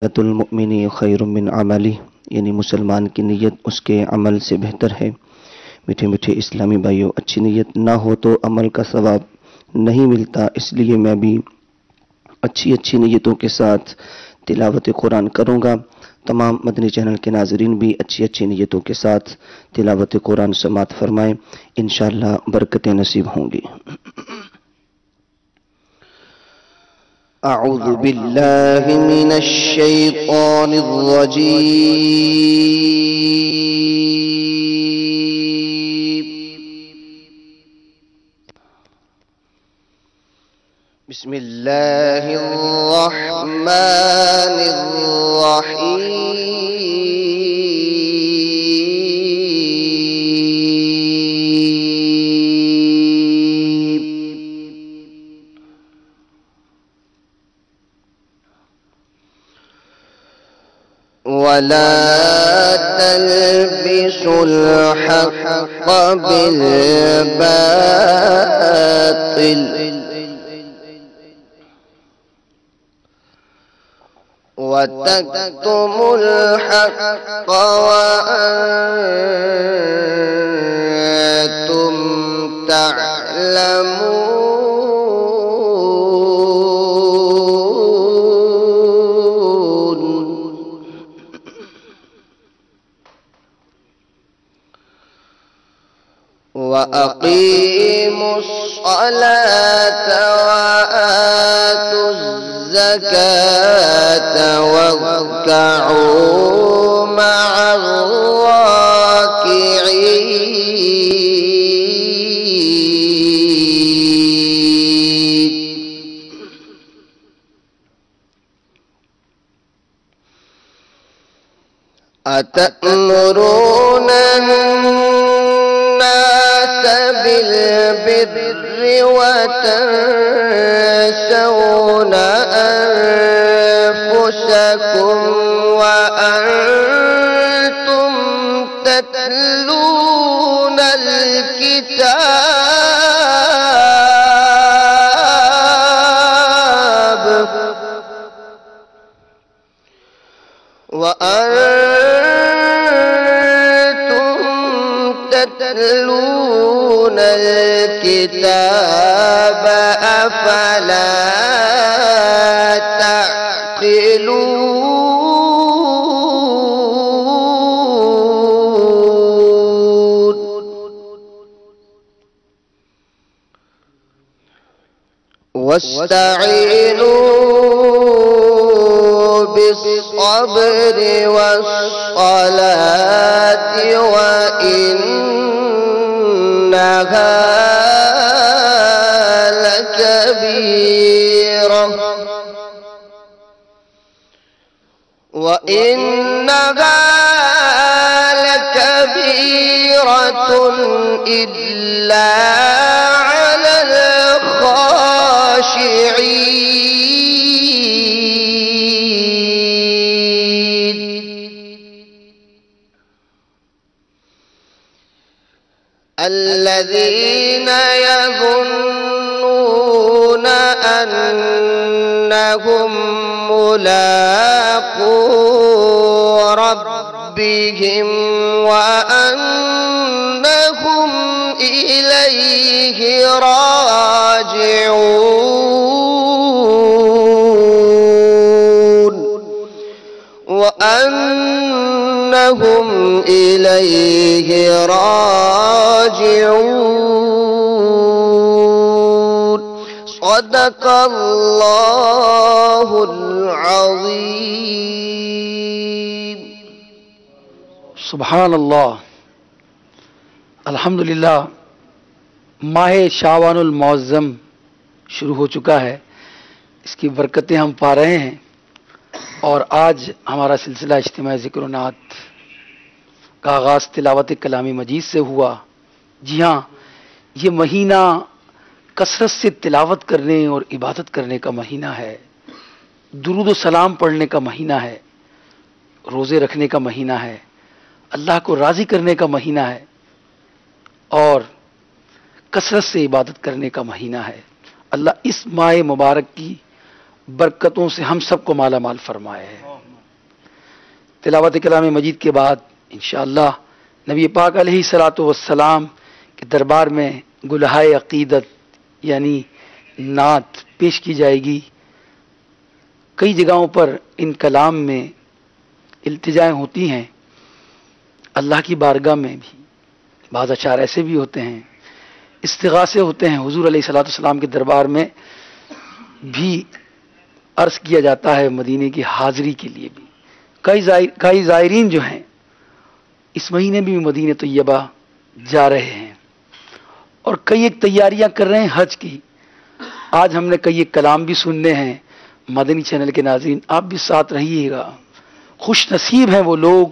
نیت المؤمن خیر من عملی، یعنی مسلمان کی نیت اس کے عمل سے بہتر ہے۔ میٹھے میٹھے اسلامی بھائیوں، اچھی نیت نہ ہو تو عمل کا ثواب نہیں ملتا، اس لیے میں بھی اچھی نیتوں کے ساتھ تلاوت قرآن کروں گا۔ تمام مدنی چینل کے ناظرین بھی اچھی نیتوں کے ساتھ تلاوت قرآن سماعت فرمائیں، انشاءاللہ برکتیں نصیب ہوں گی۔ اعوذ باللہ من الشیطان الرجیم، بسم اللہ الرحمن الرحیم۔ وَلَا تَلْبِسُوا الْحَقَّ بِالْبَاطِلِ وَتَكْتُمُوا الْحَقَّ وَأَنْتُمْ تَعْلَمُونَ۔ وَأَقِيمُوا الصَّلَاةَ وَآتُوا الزَّكَاةَ وَارْكَعُوا مَعَ الرَّاكِعِينَ۔ أَتَأْمُرُونَ النَّاسَ بِالْبِرِّ وَتَنْسَوْنَ أَنفُسَكُمْ وَأَنْتُمْ تَتْلُونَ الْكِتَابَ أَفَلَا تَعْقِلُونَ۔ وَاسْتَعِينُوا بِالصَّبْرِ وَالصَّلَاةِ وَإِنَّهَا لَكَبِيرَةٌ إِلَّا عَلَى الْخَاشِعِينَ۔ الَّذِينَ يَظُنُّونَ أَنَّهُمْ مُلَاقُو رَبِّهِمْ وَأَنَّهُمْ إِلَيْهِ راجعون وَأَنَّهُمْ إِلَيْهِ راجعون۔ صدق اللہ العظیم۔ سبحان اللہ، الحمدللہ۔ ماہ شعبان المعظم شروع ہو چکا ہے، اس کی برکتیں ہم پا رہے ہیں، اور آج ہمارا سلسلہ اجتماع ذکر و نعت کا آغاز تلاوت کلام مجید سے ہوا۔ جی ہاں، یہ مہینہ کثرت سے تلاوت کرنے اور عبادت کرنے کا مہینہ ہے، درود و سلام پڑھنے کا مہینہ ہے، روزے رکھنے کا مہینہ ہے، اللہ کو راضی کرنے کا مہینہ ہے، اور کثرت سے عبادت کرنے کا مہینہ ہے۔ اللہ اس ماہ مبارک کی برکتوں سے ہم سب کو مالا مال فرمائے ہے۔ تلاوت کلام مجید کے بعد انشاءاللہ نبی پاک علیہ الصلاۃ والسلام کے دربار میں گلہائے عقیدت یعنی نعت پیش کی جائے گی۔ کئی جگہوں پر ان کلام میں التجائیں ہوتی ہیں اللہ کی بارگاہ میں بھی، بعض اشعار ایسے بھی ہوتے ہیں، استغاثے ہوتے ہیں حضور علیہ الصلاۃ والسلام کے دربار میں بھی عرض کیا جاتا ہے، مدینے کی حاضری کے لیے بھی۔ کئی زائرین جو ہیں اس مہینے بھی مدینہ طیبہ جا رہے ہیں اور کئی ایک تیاریاں کر رہے ہیں حج کی۔ آج ہم نے کئی ایک کلام بھی سننے ہیں۔ مدنی چینل کے ناظرین آپ بھی ساتھ رہیے گا۔ خوش نصیب ہیں وہ لوگ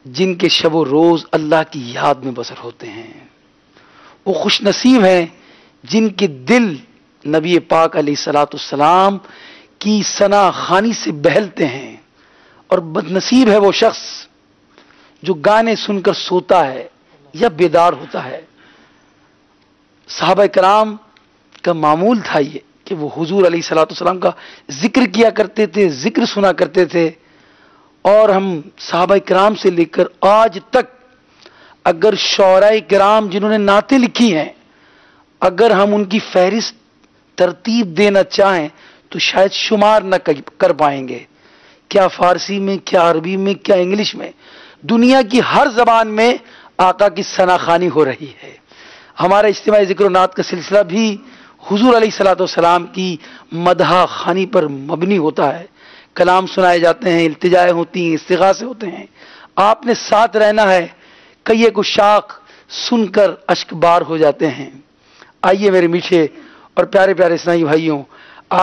جن کے شب و روز اللہ کی یاد میں بسر ہوتے ہیں، وہ خوش نصیب ہیں جن کے دل نبی پاک علیہ الصلاۃ والسلام کی ثنا خوانی سے بہلتے ہیں، اور بد نصیب ہے وہ شخص جو گانے سن کر سوتا ہے یا بیدار ہوتا ہے۔ صحابہ کرام کا معمول تھا یہ کہ وہ حضور علیہ الصلاۃ والسلام کا ذکر کیا کرتے تھے، ذکر سنا کرتے تھے، اور ہم صحابہ کرام سے لے کر آج تک اگر شعراء کرام جنہوں نے نعتیں لکھی ہیں اگر ہم ان کی فہرست ترتیب دینا چاہیں تو شاید شمار نہ کر پائیں گے۔ کیا فارسی میں، کیا عربی میں، کیا انگلش میں، دنیا کی ہر زبان میں آقا کی ثنا خوانی ہو رہی ہے۔ ہمارا اجتماعی ذکر و نعت کا سلسلہ بھی حضور علیہ الصلاۃ والسلام کی مدح خوانی پر مبنی ہوتا ہے۔ کلام سنائے جاتے ہیں، التجائیں ہوتی ہیں، استغاثے ہوتے ہیں، آپ نے ساتھ رہنا ہے۔ کئی ایک عشاق سن کر اشک بار ہو جاتے ہیں۔ آئیے میرے میٹھے اور پیارے پیارے اسلامی بھائیوں،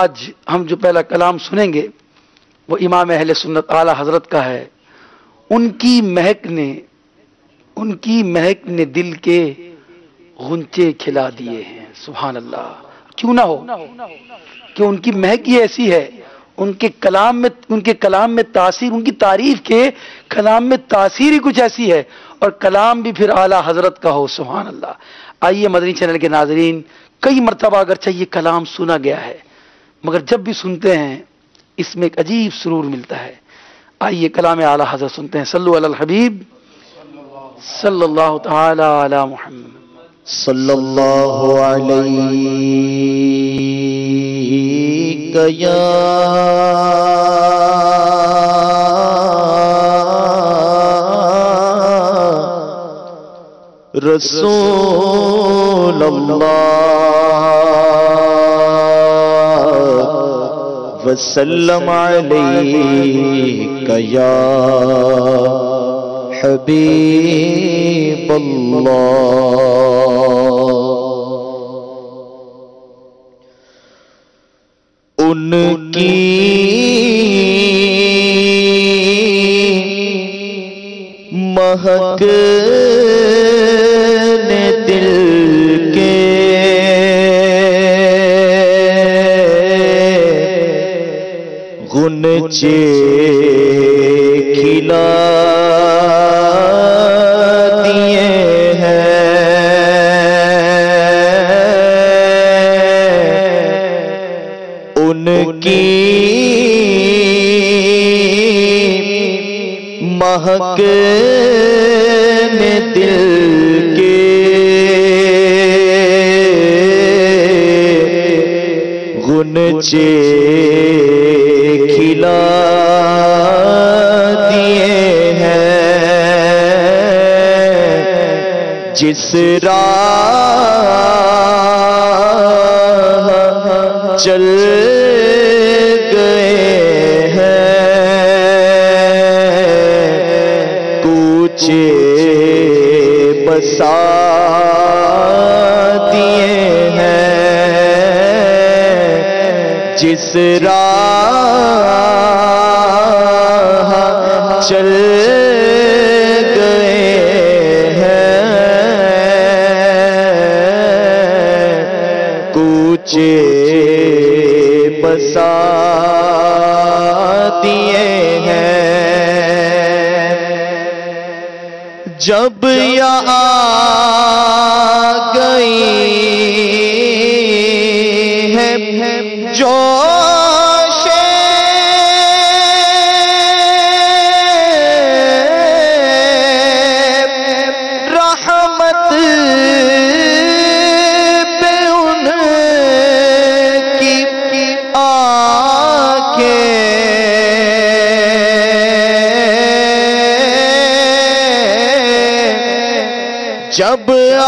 آج ہم جو پہلا کلام سنیں گے وہ امام اہل سنت اعلی حضرت کا ہے۔ ان کی مہک نے دل کے غنچے کھلا دیے ہیں۔ سبحان اللہ، کیوں نہ ہو کہ ان کی مہک ہی ایسی ہے، ان کے کلام میں تاثیر، ان کی تعریف کے کلام میں تاثیر ہی کچھ ایسی ہے، اور کلام بھی پھر اعلی حضرت کا ہو۔ سبحان اللہ۔ آئیے مدنی چینل کے ناظرین، کئی مرتبہ اگرچہ یہ کلام سنا گیا ہے مگر جب بھی سنتے ہیں اس میں ایک عجیب سرور ملتا ہے۔ آئیے کلام اعلی حضرت سنتے ہیں۔ صلو علی الحبیب صلی اللہ تعالی علی محمد صلی اللہ علیہ یا رسول اللہ وسلم علیک یا حبیب اللہ۔ ان کی مہک نے دل کے غنچے کھلا دیے ہیں۔ ان کی مہک نے دل کے غنچے کھلا دیے ہیں۔ جس راہ چل گئے ہیں کوچے بسا دیے ہیں۔ جس راہ چل گئے ہیں کوچے بسا دیے ہیں۔ جب یہاں آ گئی ہے جوش جب آ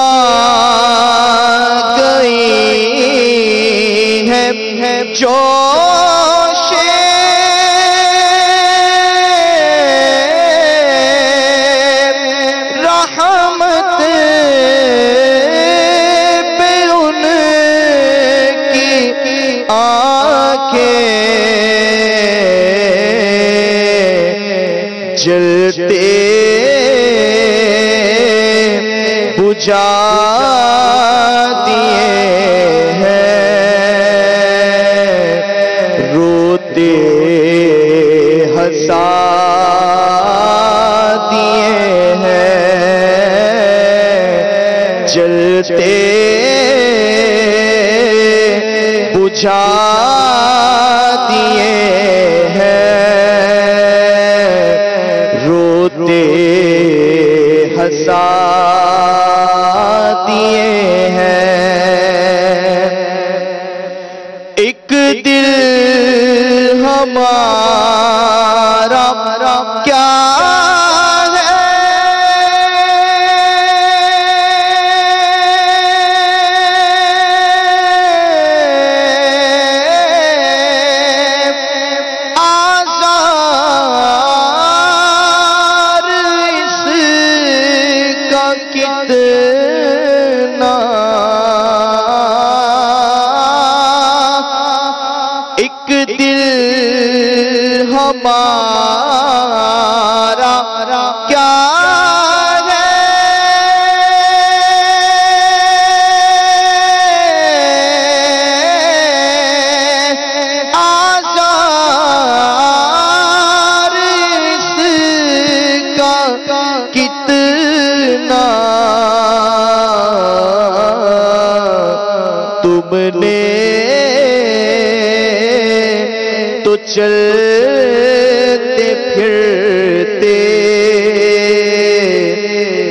گئی ہے جوش رحمت پہ ان کی آنکھیں جلتے بجھا دیے ہیں، روتے ہنسا دیے ہیں، جلتے بجھا دیے ہیں، روتے ہنسا دیے ہیں۔ ایک دل ہمارا کیا ہے، آزار اس کا کتنا، ایک دل ہمارا کیا ہے، آزار اس کا کتنا، تم نے تو چلتے پھرتے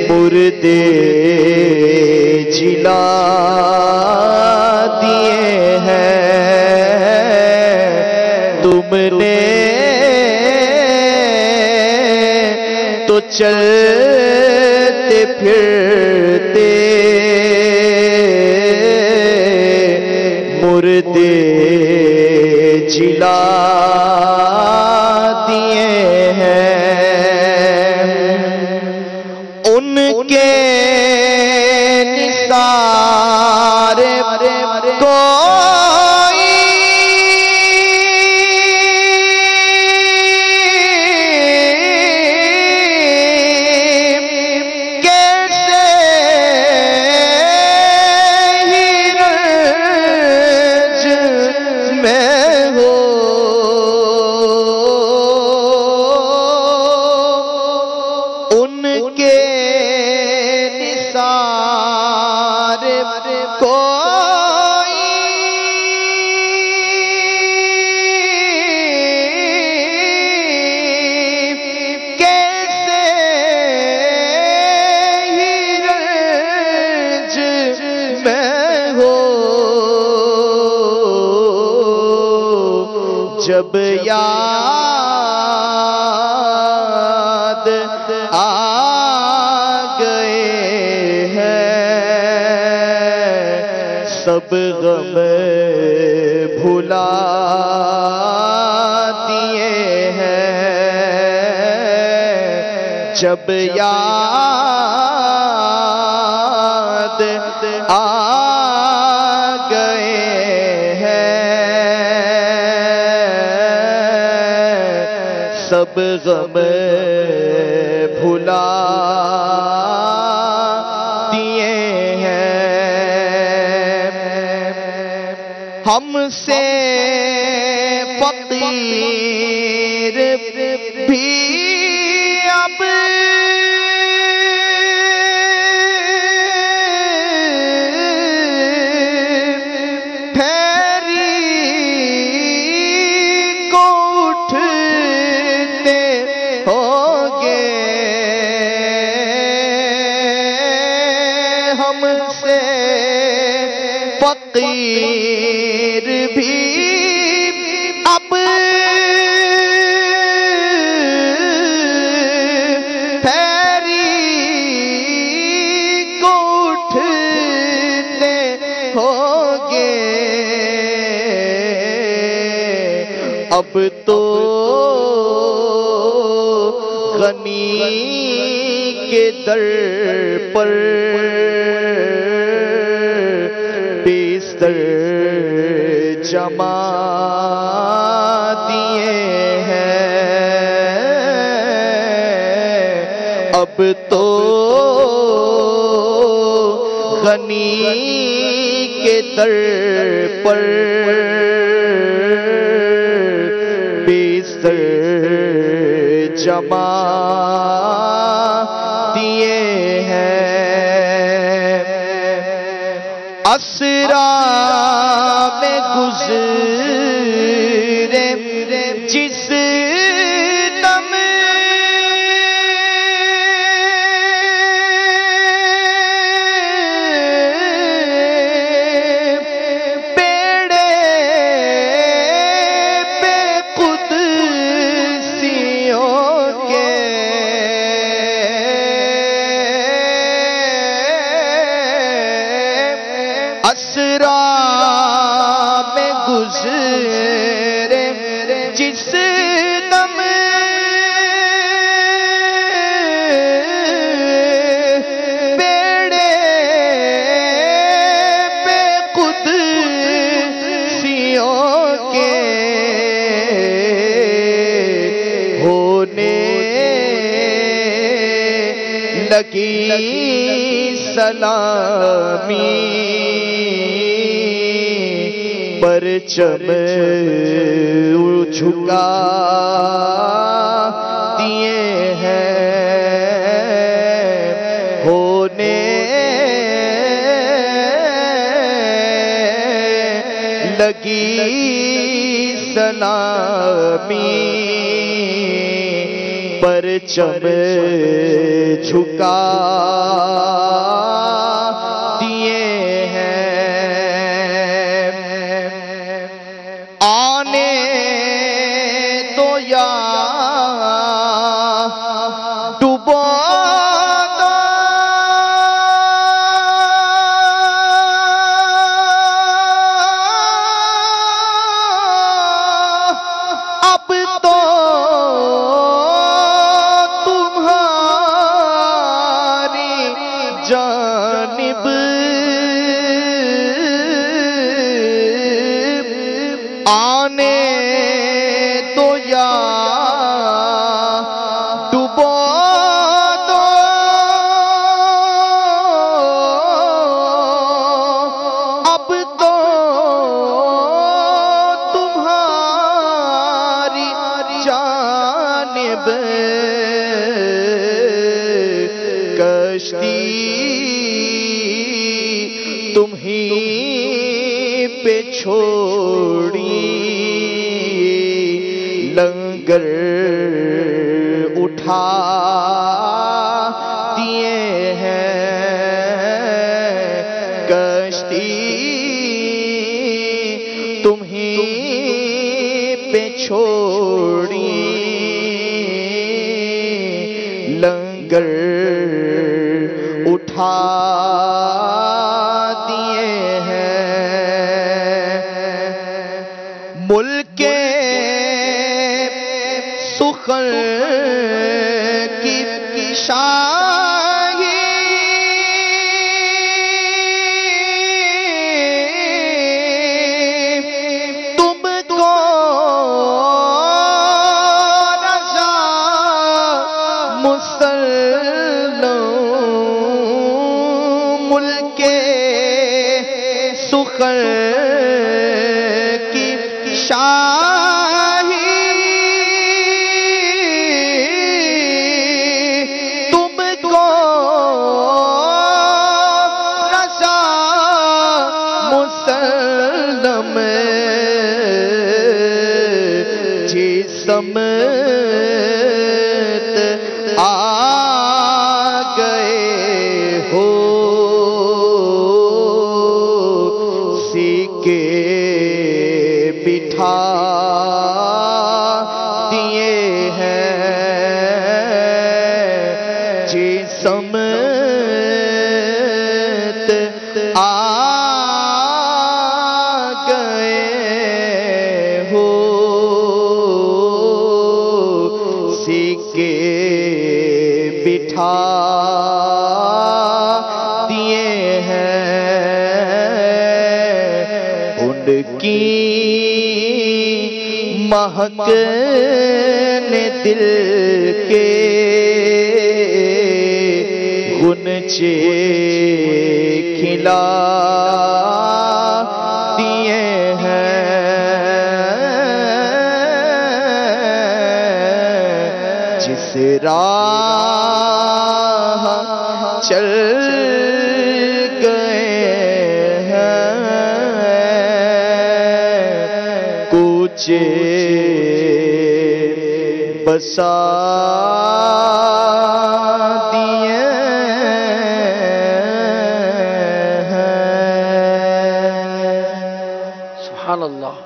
مردے جلا دیے ہیں، تم نے تو چلتے پھرتے مردے جلا دیے ہیں، ان کے نثار کوئی کیسے ہی رنج میں ہو، ان کے نثار کوئی کیسے ہی رنج میں ہو، جب یاد آ گئے ہیں، سب غم بھلا دیے ہیں، جب یاد آ گئے ہیں، سب غم بھلا دیے ہیں، ہم سے فقیر بھی اب فقیر بھی غنی کے در پر بستر جما دیے ہیں، اب تو غنی کے در پر بستر جما دیے ہیں، اسرا میں گزرے جس دم پیڑے پہ قدسیوں کے اسرا میں گزرے جس دم پیڑے پہ قدسیوں کے ہونے لگی سلامی، پرچم جھکا دیے ہیں، ہونے لگی سلامی، پرچم جھکا دیے ہیں، آنے تو یا ڈبو دو، اب تو تمہاری جانب آنے تو یا ڈبو دو، اب تو تمہاری جانب کشتی تمہیں پہ چھوڑی، لنگر اٹھا دیے ہیں، کشتی تمہیں پہ چھوڑی، لنگر اٹھا دیے ہیں، ملک سخن کی شاہی تم کو رضا مسلم، ملک سخن کی شاہی تم کو رضا مسلم، سمت آ گئے ہو سیکے بٹھا دیے ہیں، جی سمت آ گئے ہو سیکے بٹھا دیے ہیں، ان کی مہک نے دل کے غنچے کھلا دیے ہیں، جس راہ چل گئے ہیں کوچے بسا دیے ہیں۔ سبحان اللہ،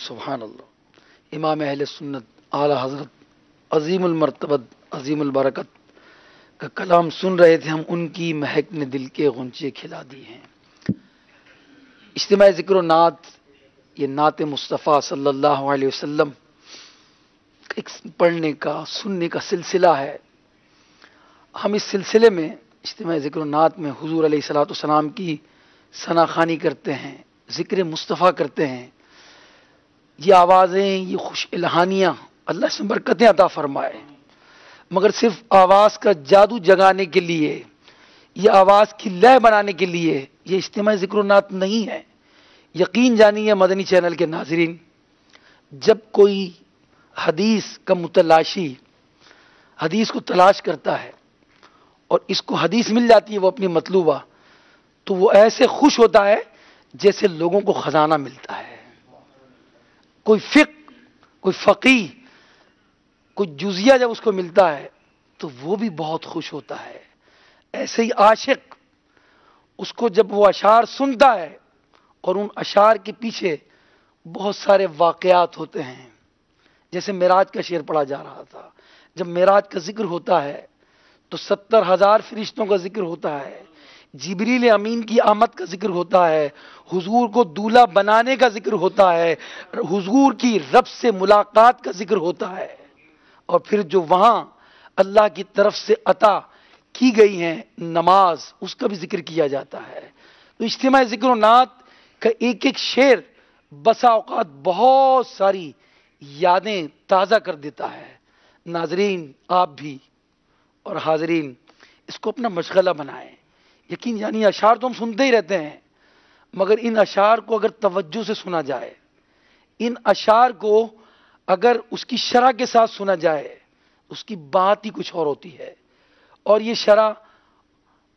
سبحان اللہ۔ امام اہل سنت اعلی حضرت عظیم المرتبت عظیم البرکت کا کلام سن رہے تھے ہم، ان کی مہک نے دل کے غنچے کھلا دی ہیں۔ اجتماع ذکر و نعت یہ نعت مصطفیٰ صلی اللہ علیہ وسلم ایک پڑھنے کا سننے کا سلسلہ ہے۔ ہم اس سلسلے میں اجتماع ذکر و نعت میں حضور علیہ الصلوۃ والسلام کی ثنا خوانی کرتے ہیں، ذکر مصطفیٰ کرتے ہیں۔ یہ آوازیں، یہ خوش الہانیاں اللہ سے برکتیں عطا فرمائے، مگر صرف آواز کا جادو جگانے کے لیے، یہ آواز کی لے بنانے کے لیے یہ اجتماع ذکر و نعت نہیں ہے۔ یقین جانیے مدنی چینل کے ناظرین، جب کوئی حدیث کا متلاشی حدیث کو تلاش کرتا ہے اور اس کو حدیث مل جاتی ہے وہ اپنی مطلوبہ، تو وہ ایسے خوش ہوتا ہے جیسے لوگوں کو خزانہ ملتا ہے۔ کوئی فقہ، کوئی فقیہ، کوئی جزیہ جب اس کو ملتا ہے تو وہ بھی بہت خوش ہوتا ہے۔ ایسے ہی عاشق، اس کو جب وہ اشعار سنتا ہے اور ان اشعار کے پیچھے بہت سارے واقعات ہوتے ہیں، جیسے معراج کا شعر پڑھا جا رہا تھا، جب معراج کا ذکر ہوتا ہے تو 70,000 فرشتوں کا ذکر ہوتا ہے، جبریل امین کی آمد کا ذکر ہوتا ہے، حضور کو دولہا بنانے کا ذکر ہوتا ہے، حضور کی رب سے ملاقات کا ذکر ہوتا ہے، اور پھر جو وہاں اللہ کی طرف سے عطا کی گئی ہیں نماز، اس کا بھی ذکر کیا جاتا ہے۔ تو اجتماع ذکر و نعت کا ایک ایک شعر بسا اوقات بہت ساری یادیں تازہ کر دیتا ہے۔ ناظرین آپ بھی اور حاضرین اس کو اپنا مشغلہ بنائیں۔ یقین جانیے اشعار تو ہم سنتے ہی رہتے ہیں، مگر ان اشعار کو اگر توجہ سے سنا جائے، ان اشعار کو اگر اس کی شرح کے ساتھ سنا جائے، اس کی بات ہی کچھ اور ہوتی ہے۔ اور یہ شرح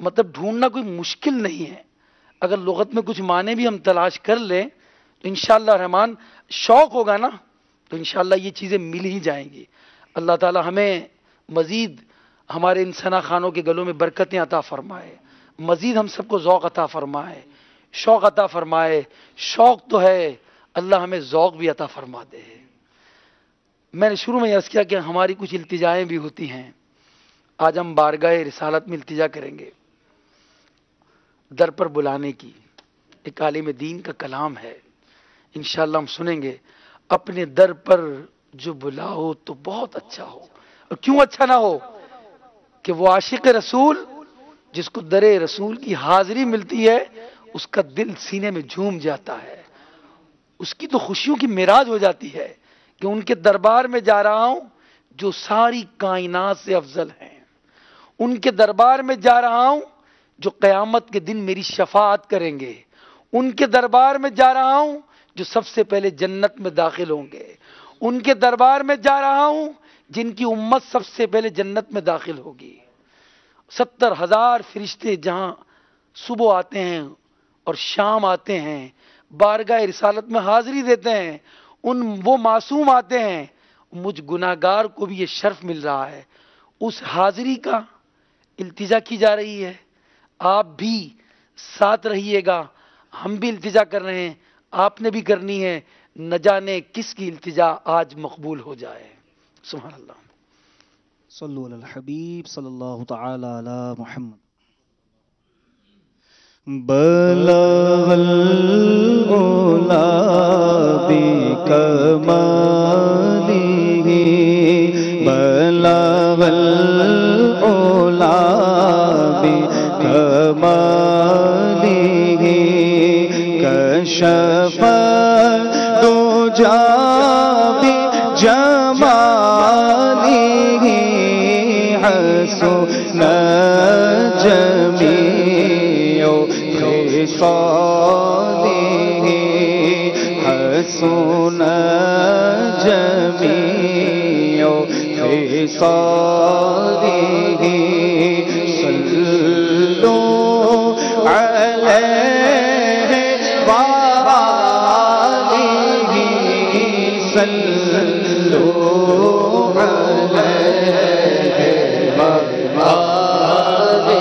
مطلب ڈھونڈنا کوئی مشکل نہیں ہے، اگر لغت میں کچھ معنی بھی ہم تلاش کر لیں تو انشاءاللہ رحمان شوق ہوگا نا تو انشاءاللہ یہ چیزیں مل ہی جائیں گی۔ اللہ تعالی ہمیں مزید ہمارے ان ثنا خانوں کے گلوں میں برکتیں عطا فرمائے، مزید ہم سب کو ذوق عطا فرمائے، شوق عطا فرمائے۔ شوق تو ہے، اللہ ہمیں ذوق بھی عطا فرما دے۔ میں نے شروع میں عرض کیا کہ ہماری کچھ التجائیں بھی ہوتی ہیں، آج ہم بارگاہ رسالت میں التجا کریں گے، در پر بلانے کی۔ ایک عالم دین کا کلام ہے، انشاءاللہ ہم سنیں گے۔ اپنے در پر جو بلاؤ تو بہت اچھا ہو، اور کیوں اچھا نہ ہو کہ وہ عاشق رسول جس کو در رسول کی حاضری ملتی ہے اس کا دل سینے میں جھوم جاتا ہے، اس کی تو خوشیوں کی معراج ہو جاتی ہے کہ ان کے دربار میں جا رہا ہوں جو ساری کائنات سے افضل ہیں، ان کے دربار میں جا رہا ہوں جو قیامت کے دن میری شفاعت کریں گے، ان کے دربار میں جا رہا ہوں جو سب سے پہلے جنت میں داخل ہوں گے، ان کے دربار میں جا رہا ہوں جن کی امت سب سے پہلے جنت میں داخل ہوگی۔ 70,000 فرشتے جہاں صبح آتے ہیں اور شام آتے ہیں، بارگاہ رسالت میں حاضری دیتے ہیں، وہ معصوم آتے ہیں، مجھ گناہگار کو بھی یہ شرف مل رہا ہے، اس حاضری کا التجا کی جا رہی ہے۔ آپ بھی ساتھ رہیے گا، ہم بھی التجا کر رہے ہیں، آپ نے بھی کرنی ہے، نہ جانے کس کی التجا آج مقبول ہو جائے۔ سبحان اللہ۔ صلو علی الحبیب صلی اللہ تعالی علی محمد۔ بلغ العلا بکمالہ، بلغ جماله حسن جميع خصاله حسن جميع خصاله صلوا عليه وآله صلوا عليه وآله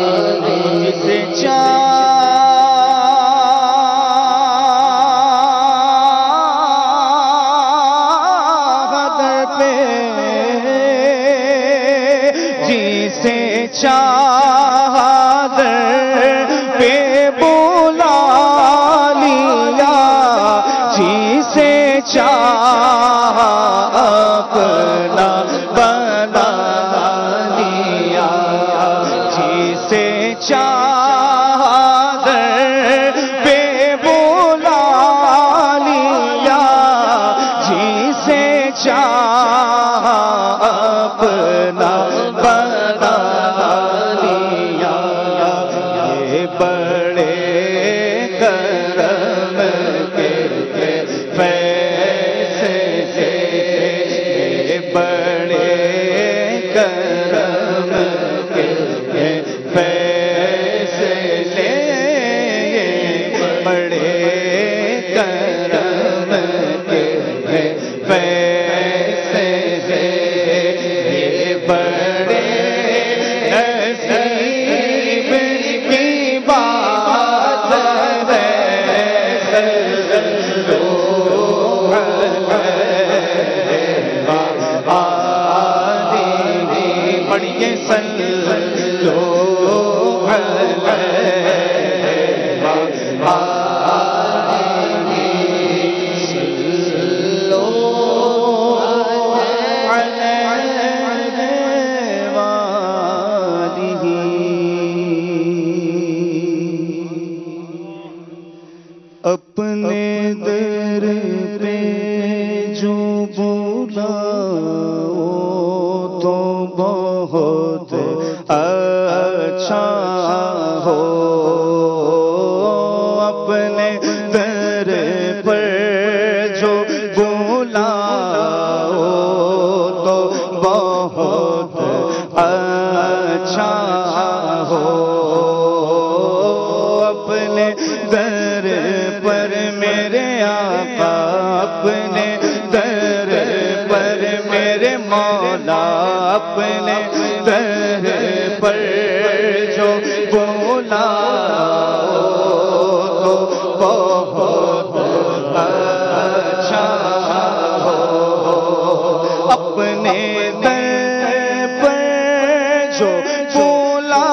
جسے چاہت پہ بلا لیا جسے چاہ اپنا بنا لیا جسے چاہت پہ بلا لیا جسے چاہ اپنا بنا بڑے کرم کے فیصلے بڑے کرم کے فیصلے بڑے کرم کے فیصلے بڑے نصیب کی بات ہے صلو علیہ وآلہ پڑھیے صلو علیہ وآلہ صلو اپنے در پہ جو بلاؤ تو بہت اچھا ہو اپنے در پر جو بلاؤ تو بہت اچھا ہو اپنے در پر میرے آقا اپنے در پر میرے مولا اپنے در پر جو بولا تو بہت اچھا ہو اپنے در پر جو بولا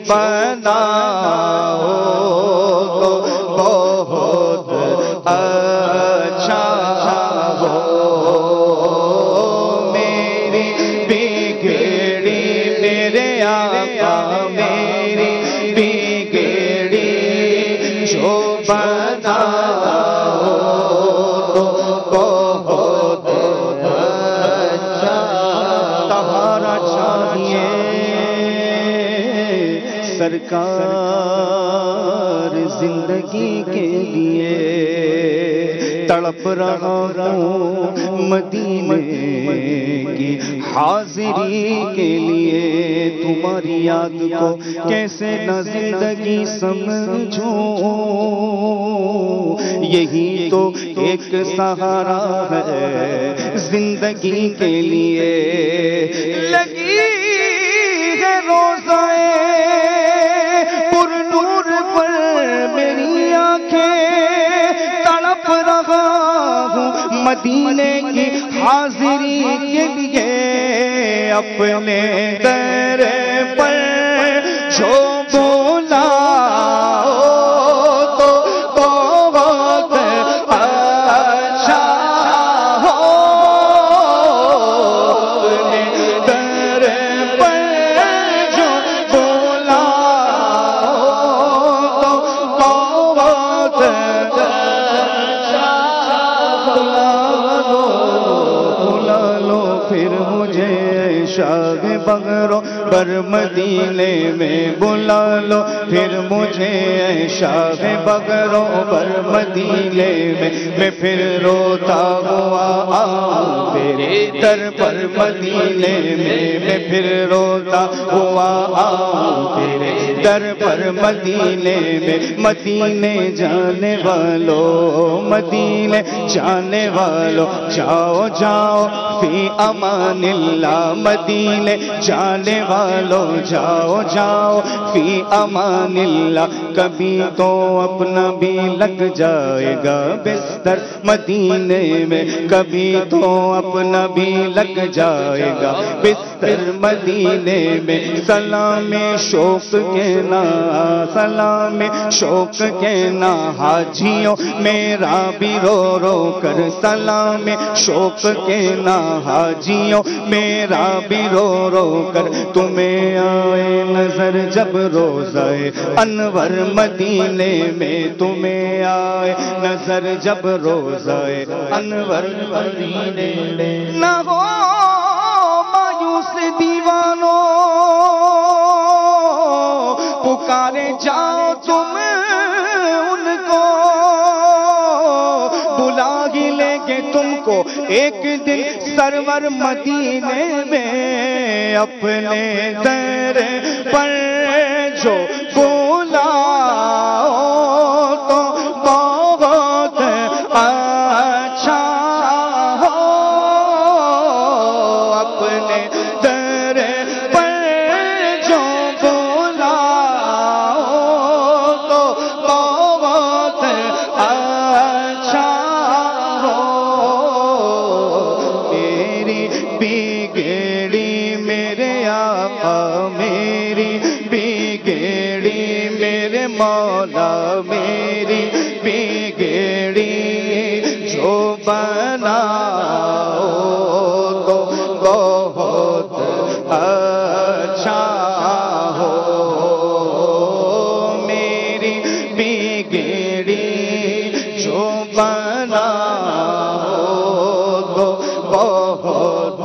بنا ہو تو بہت اچھا ہو میری بگڑی میرے آقا میری بگڑی جو بنا ہو تو بہت اچھا تمہارا چاہیے سرکار زندگی کے لیے تڑپ رہا ہوں مدینے کی حاضری کے لیے تمہاری یاد کو کیسے نہ زندگی سمجھوں یہی تو ایک سہارا ہے زندگی کے لیے لگی ہے روزائے پر نور پر میری آنکھیں تڑپ رہا ہوں مدینے کی حاضری کے لیے اپنے در پر بر مدینے میں بلا لو پھر مجھے اے شاہ بغروں بر مدینے میں پھر روتا ہوا آؤں تیرے در پر مدینے میں پھر روتا ہوا آؤں تیرے در پر مدینے میں مدینے جانے والوں مدینے جانے والوں جاؤ جاؤ فی امان اللہ مدینے جانے والوں جاؤ جاؤ فی امان اللہ کبھی تو اپنا بھی لگ جائے گا بستر مدینے میں کبھی تو اپنا بھی لگ جائے گا بستر مدینے میں سلام شوق کہنا سلام شوق کہنا حاجیوں میرا بھی رو رو کر سلام شوق کہنا حاجیوں میرا بھی رو رو کر تمہیں آئے نظر جب روزہ انور مدینے میں تمہیں آئے نظر جب روزہ انور مدینے میں نہ ہو مایوس دیوانوں پکارے جاؤ تم ان کو بلا ہی لیں گے تم کو ایک دن سرور مدینے میں اپنے در پر جو بلاؤ تو بہت اچھا ہو اپنے در پر جو بلاؤ تو بہت اچھا ہو میری بگڑی میرے آقا میری بگڑی میرے مولا میری بگڑی جو بناؤ تو بہت اچھا ہو میری بگڑی جو بناؤ تو بہت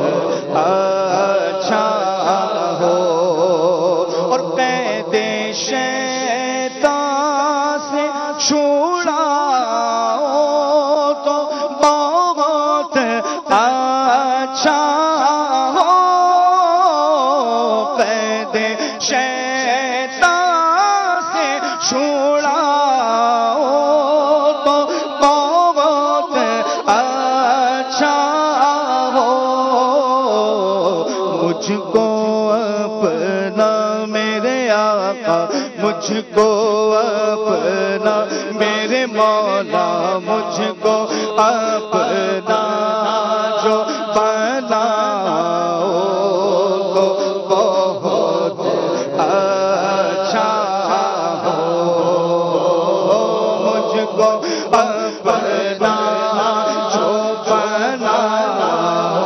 اچھا ہو اور قید شیطان سے چھڑاؤ تو بہت اچھا ہو قید شیطان سے چھڑاؤ تو بہت اچھا ہو مجھ کو اپنا میرے آقا مجھ کو اپنا میرے مولا مجھ کو اپنا جو بناؤ تو بہت اچھا ہو مجھ کو اپنا جو بناؤ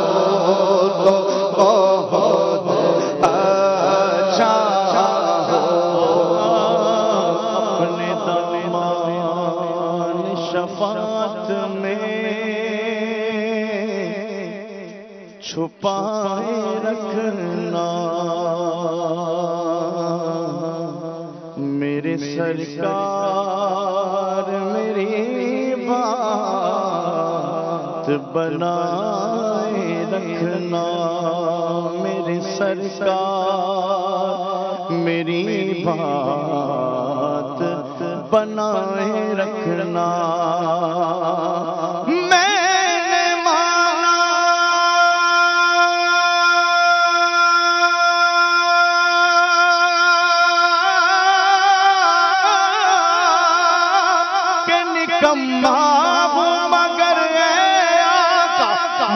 تو بہت اچھا ہو اپنے دامان شفاعت میں چھپائے رکھنا میرے سرکار میری بات بنائے رکھنا میرے سرکار میری بات بنائے رکھنا مگر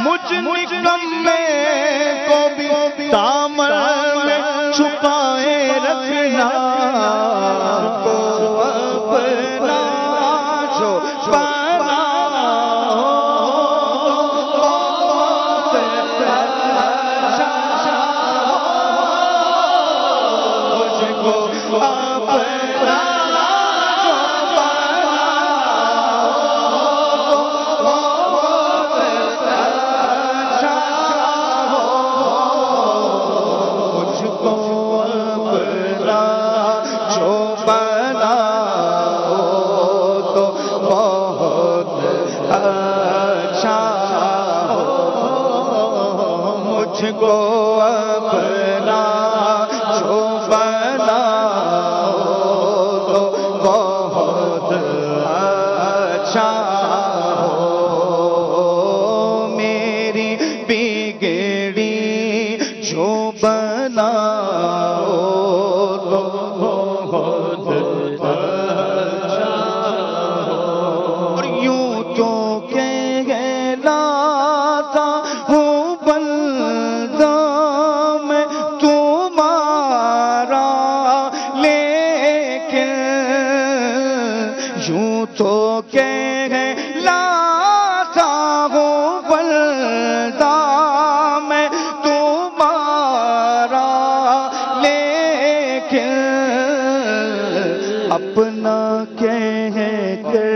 مجھ نکمے کو بھی دامن میں چھپائے رکھنا کو اپنا جو کو کہلاتا ہوں بندہ میں تمہارا، لیکن اپنا کہہ کر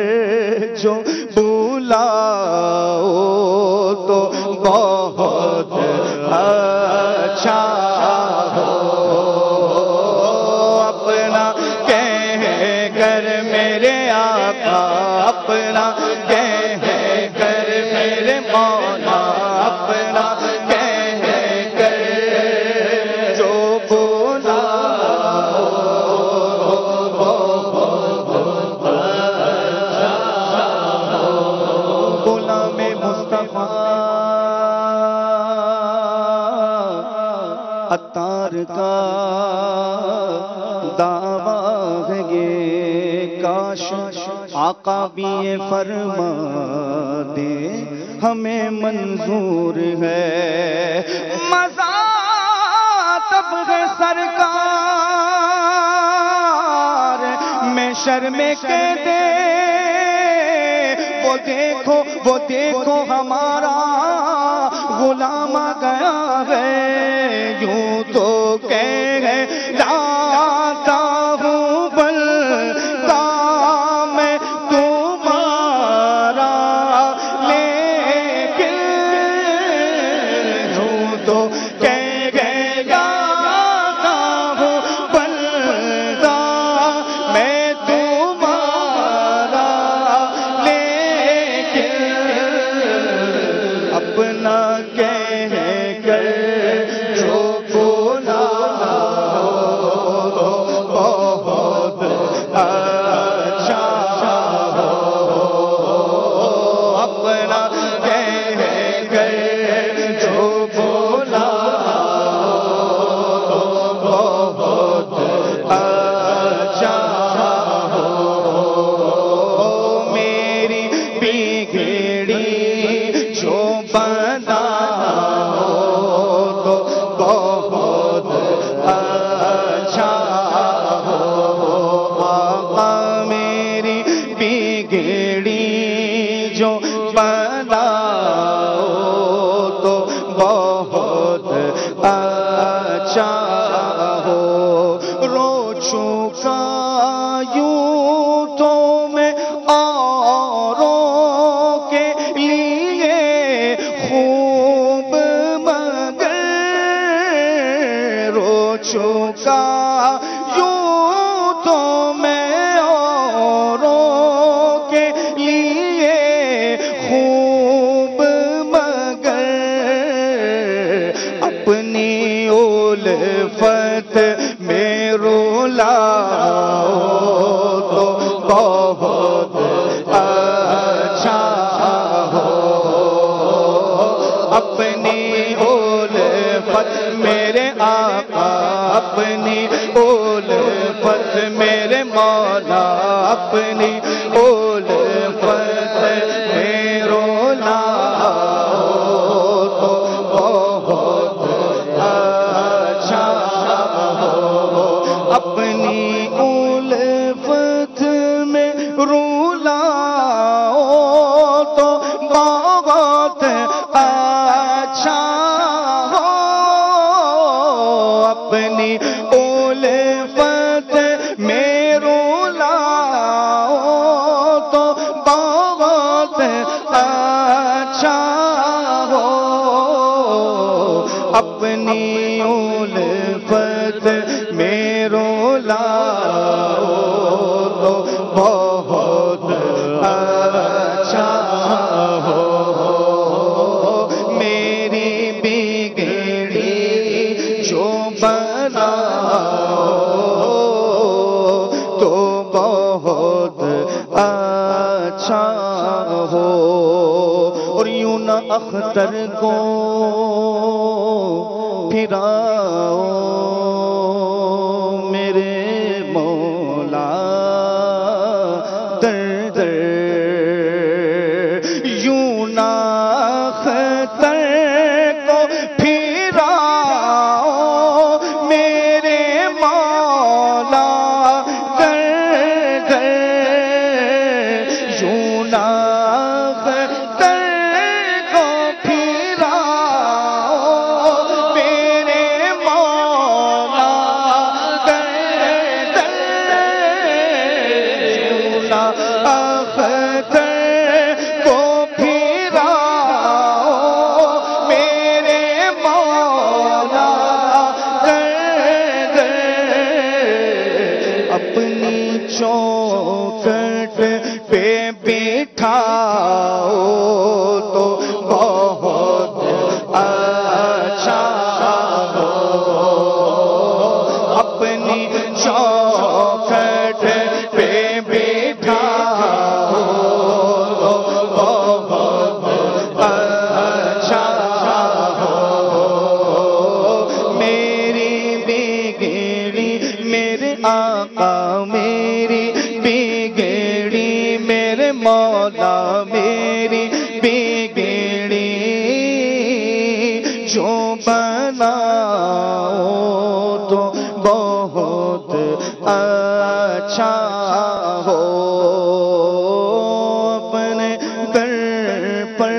جو بلاؤ تو بہت اچھا ہو، اپنا کہہ کر میرے آقا، اپنا کہہ کر میرے مولا، اپنا کہہ کر جو بلاؤ غلام مصطفیٰ عطار کا دعویٰ ہے یہ، کاش آقا بھی یہ فرما دے ہمیں منظور ہے، مزہ تب ہے سرکار میں شرم کے دے، وہ دیکھو ہمارا غلام آ گیا ہے، یوں تو کہلاتا ہوں بندہ میں تمہارا، لیکن یوں تو کہلاتا ہوں بندہ میں تمہارا، لیکن اپنا کہہ کر جو بلاؤ بہت اچھا ہو، اپنا کہہ کر جو بلاؤ بہت اچھا ہو، میری بگڑی جو بناؤ تو بہت اچھا ہو، آقا میری بگڑی جو بناؤ تو بہت اچھا ہو، رو چکا یوں تو میں اوروں کے لیے خوب، مگر رو چکا یوں تو میں اوروں کے لیے خوب، مگر اپنی الفت میں رولاؤ تو بہت اچھا ہو، اپنی الفت میرے آقا، اپنی الفت میرے مولا، اپنی الفت میں رولاؤ تو بہت اچھا ہو، اپنی الفت میں رولاؤ تو بہت اچھا ہو، اپنی الفت میں رولاؤ تو بہت اچھا ہو، اپنی الفت میں رولاؤ تو بہت اچھا ہو، میری بگڑی جو بناؤ تو بہت اچھا ہو، اور یوں نہ اختر کو پھراؤ میرے مولا در در، یوں نہ اختر کو پھراؤ میرے مولا در در، یوں اپنی چوکھٹ پہ بٹھاؤ تو بہت اچھا ہو، اپنی چوکھٹ پہ بٹھاؤ تو بہت اچھا ہو، میری بگڑی میرے آقا، میری بگڑی میرے مولا، میری بگڑی جو بناؤ تو بہت اچھا ہو، اپنے در پر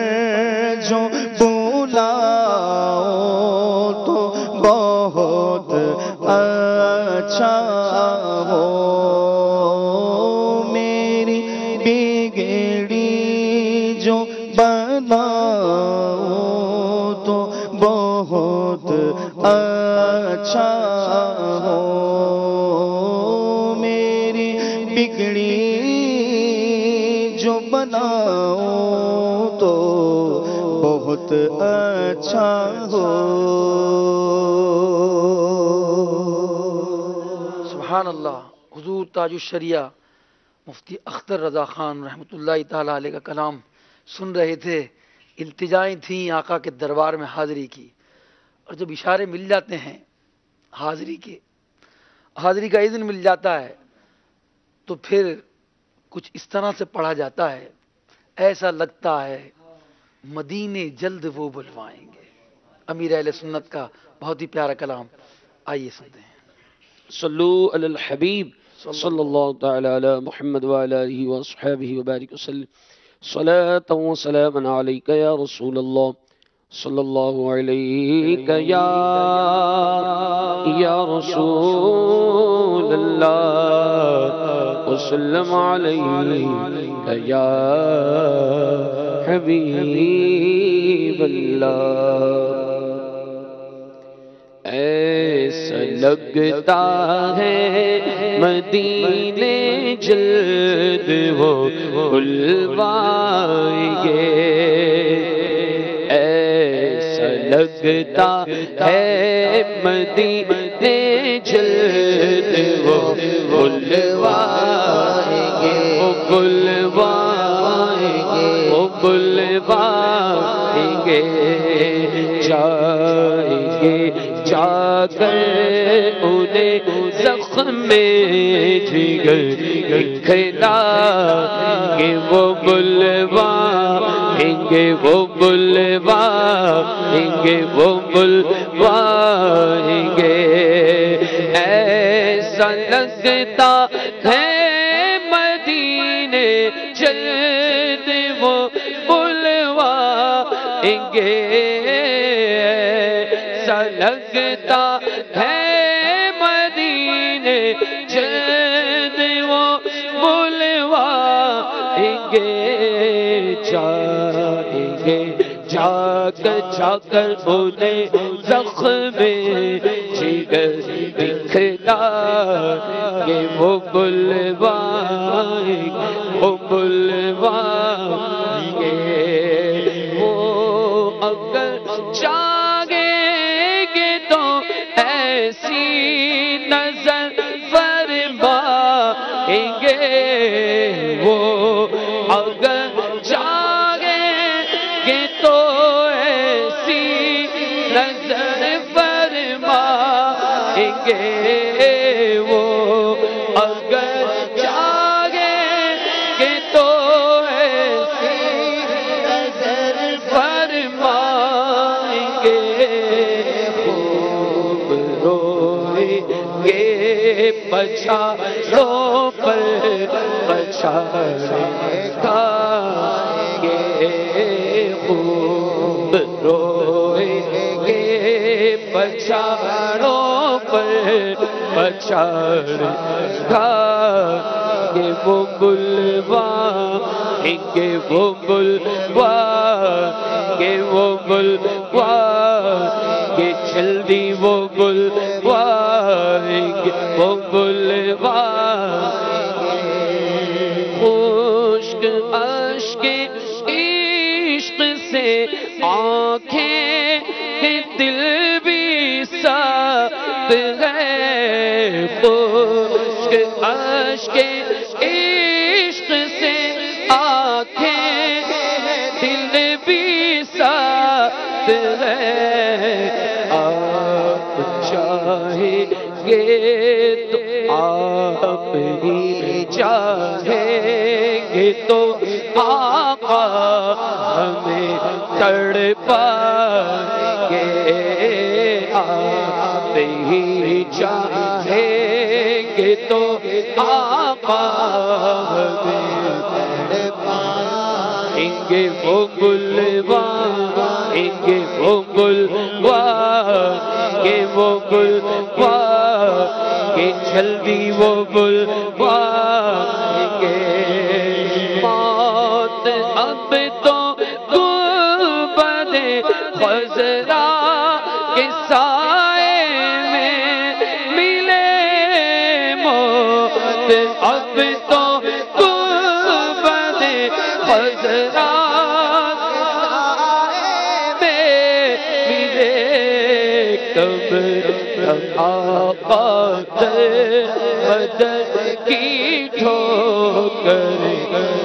جو بلاؤ تو بہت اچھا ہو، میری بگڑی جو بناؤ تو بہت اچھا ہو، میری بگڑی جو بناؤ تو بہت اچھا ہو۔ سبحان اللہ۔ حضور تاج الشریعہ مفتی اختر رضا خان رحمۃ اللہ تعالی علیہ کا کلام سن رہے تھے، التجائیں تھیں آقا کے دربار میں حاضری کی، اور جب اشارے مل جاتے ہیں حاضری کے، حاضری کا اذن مل جاتا ہے تو پھر کچھ اس طرح سے پڑھا جاتا ہے، ایسا لگتا ہے مدینے جلد وہ بلوائیں گے۔ امیر اہل سنت کا بہت ہی پیارا کلام، آئیے سنتے ہیں۔ صلو علی الحبیب صلی اللہ تعالی علی محمد وعلی آلہ وصحبہ وبارک وسلم، صلاۃ و سلاما علیک یا رسول اللہ، صلی اللہ علیک یا رسول اللہ، وسلم علیک یا حبیب اللہ۔ ایسا لگتا ہے مدینے جلد وہ بلوائیں گے، ایسا لگتا ہے مدینے جلد وہ بلوائیں گے، وہ بلوائیں گے، وہ بلوائیں گے، جائیں گے جا کر انہیں زخم جگر دکھلائیں گے، وہ بلوائیں گے، وہ بلوائیں گے، وہ بلوائیں گے، ایسا لگتا ہے مدینے جلد وہ بلوائیں گے، ایسا لگتا ہے مدینے جلد وہ بلوائیں گے، جائیں گے جا کر انہیں زخم جگر دکھلائیں گے، وہ بلوائیں گے، وہ بلوائیں گے، وہ اگر جاگیں گے تو ایسی نظر فرمائیں گے، وہ اگر جاگیں گے تو ایسی نظر فرمائیں گے، وہ اگر جاگیں گے تو ایسی نظر فرمائیں گے، خوب روئیں گے پچھاڑوں پر پچھاڑیں گے، خوب روئیں گے پچھاڑوں پر پچھاڑیں گے، وہ بلوائیں گے، وہ بلوائیں گے، وہ بلوائیں گے، جلدی وہ بلوائیں جائیں گے وہ بلوائیں خشک اشک عشق سے آنکھیں دل بھی سخت ہے خشک اشک عشق سے آنکھیں دل بھی سخت ہے آپ چاہیں گے تو آپ ہی چاہیں گے تو آقا ہمیں تڑپائیں گے آپ ہی چاہیں گے تو آقا ہمیں تڑپائیں گے وہ بلوائیں گے وہ بلوائیں گے وہ بلوائیں گے جلدی وہ بلوائیں گے موت اب تو گنبد خضرا کے سائے میں ملے موت اب تو گنبد خضرا آقا بدر کی ٹھوکر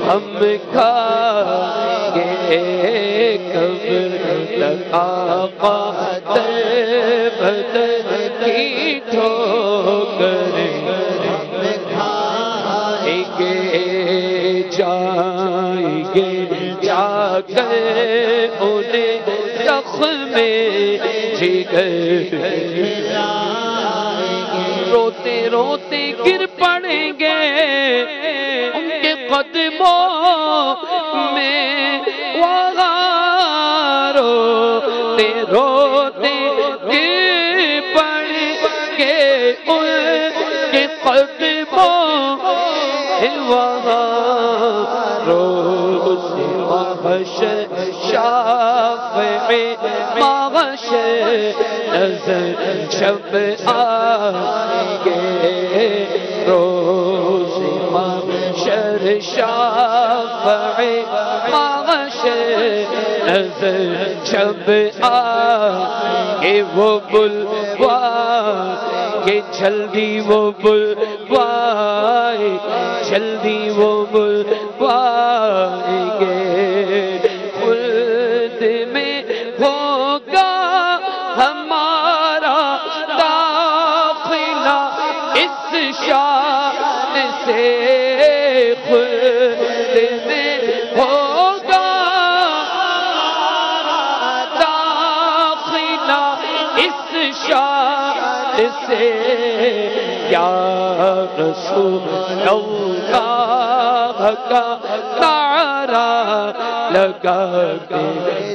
ہم کھائیں گے کب تک آقا بدر کی ٹھوکر ہم کھائیں گے جائیں گے جا کر انہیں زخم جگر روتے روتے گر پڑیں گے ان کے قدموں میں وغار روتے روتے گر پڑیں گے ان کے قدموں میں وغار روتے محشر شافعی محشر نظر جب آئیں گے روز محشر شافعی محشر نظر جب آئیں گے وہ بلوائیں گے جلدی وہ بلوائیں جلدی وہ بلوائیں گے خلد میں ہوگا ہمارا داخلہ اس شان سے خلد میں ہوگا داخلہ اس شان سے یا رسول اللہ کا نعرہ لگا کے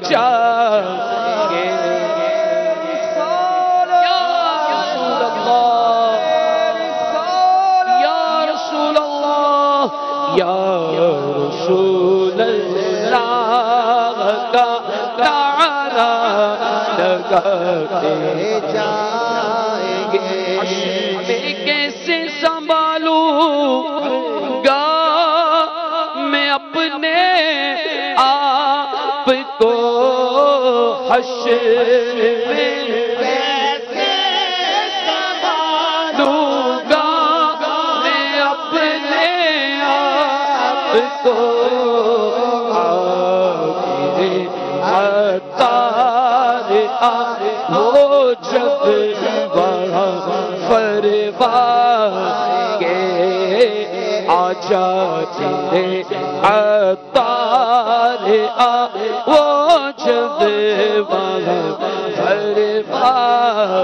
جائیں یا رسول اللہ کا نعرہ لگاتے جائیں گے میں کیسے سنبھالوں گا میں اپنے آپ کو حشر میں کیسے سنبھالوں گا میں اپنے آپ کو وہ جب وہاں فرمائیں گے آجا تیرے عطار وہ جب وہاں فرمائیں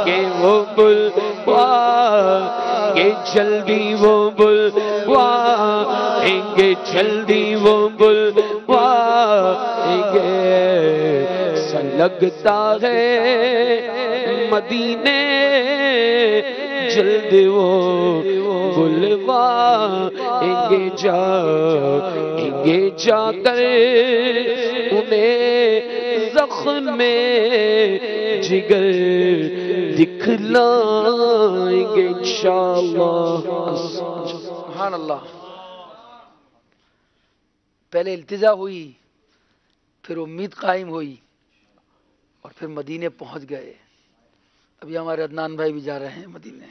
گے وہ بلوائیں گے جلدی وہ بلوائیں گے جلدی وہ بلوائیں گے لگتا ہے مدینے جلد وہ بلوائیں گے جا کر انہیں زخم جگر دکھا دکھلائیں گے انشاءاللہ. سبحان اللہ. پہلے التجا ہوئی، پھر امید قائم ہوئی، اور پھر مدینے پہنچ گئے. ابھی ہمارے عدنان بھائی بھی جا رہے ہیں مدینے.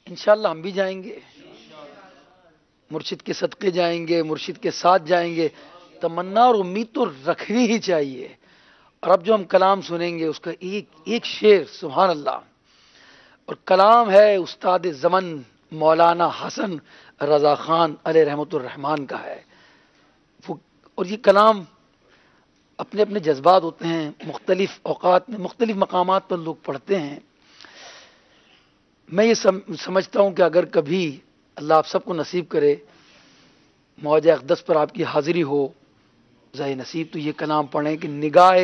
انشاءاللہ ہم بھی جائیں گے، مرشد کے صدقے جائیں گے، مرشد کے ساتھ جائیں گے. تمنا اور امید تو رکھنی ہی چاہیے. اور اب جو ہم کلام سنیں گے اس کا ایک شعر، سبحان اللہ. اور کلام ہے استاد زمن مولانا حسن رضا خان علیہ رحمت الرحمان کا ہے. اور یہ کلام اپنے اپنے جذبات ہوتے ہیں، مختلف اوقات میں مختلف مقامات پر لوگ پڑھتے ہیں. میں یہ سمجھتا ہوں کہ اگر کبھی اللہ آپ سب کو نصیب کرے موعد اقدس پر آپ کی حاضری ہو، ظاہر نصیب، تو یہ کلام پڑھیں کہ نگاہ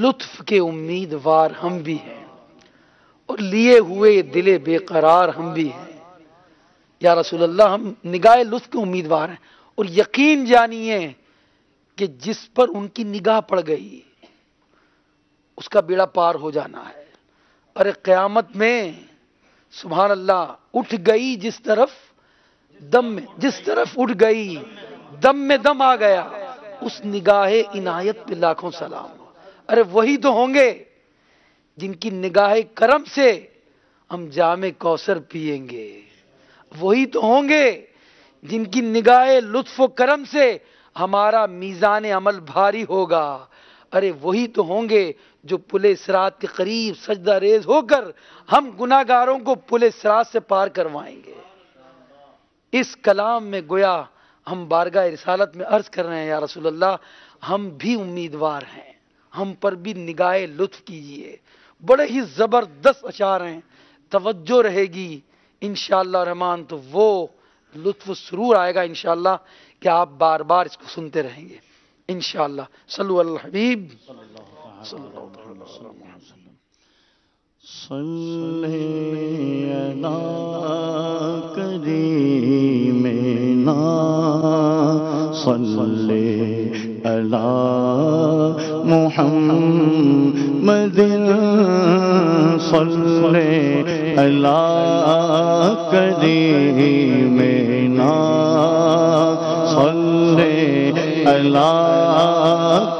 لطف کے امیدوار ہم بھی ہیں، اور لیے ہوئے دل بے قرار ہم بھی ہیں. یا رسول اللہ، ہم نگاہ لطف کے امیدوار ہیں، اور یقین جانیے کہ جس پر ان کی نگاہ پڑ گئی اس کا بیڑا پار ہو جانا ہے. ارے قیامت میں سبحان اللہ اٹھ گئی جس طرف اٹھ گئی دم میں دم آ گیا، اس نگاہ عنایت پہ لاکھوں سلام. ارے وہی تو ہوں گے جن کی نگاہ کرم سے ہم جام کوثر پیئیں گے. وہی تو ہوں گے جن کی نگاہ لطف و کرم سے ہمارا میزان عمل بھاری ہوگا. ارے وہی تو ہوں گے جو پل صراط کے قریب سجدہ ریز ہو کر ہم گناہگاروں کو پل صراط سے پار کروائیں گے. اس کلام میں گویا ہم بارگاہ رسالت میں عرض کر رہے ہیں، یا رسول اللہ ہم بھی امیدوار ہیں، ہم پر بھی نگاہ لطف کیجئے. بڑے ہی زبردست اشعار ہیں، توجہ رہے گی انشاءاللہ رحمان تو وہ لطف و سرور آئے گا انشاءاللہ کہ آپ بار بار اس کو سنتے رہیں گے انشاءاللہ. صلو علی الحبیب صلی اللہ علیہ وسلم. صلی علی کریمنا صلی علی محمد صلی علی کریمنا صلی علی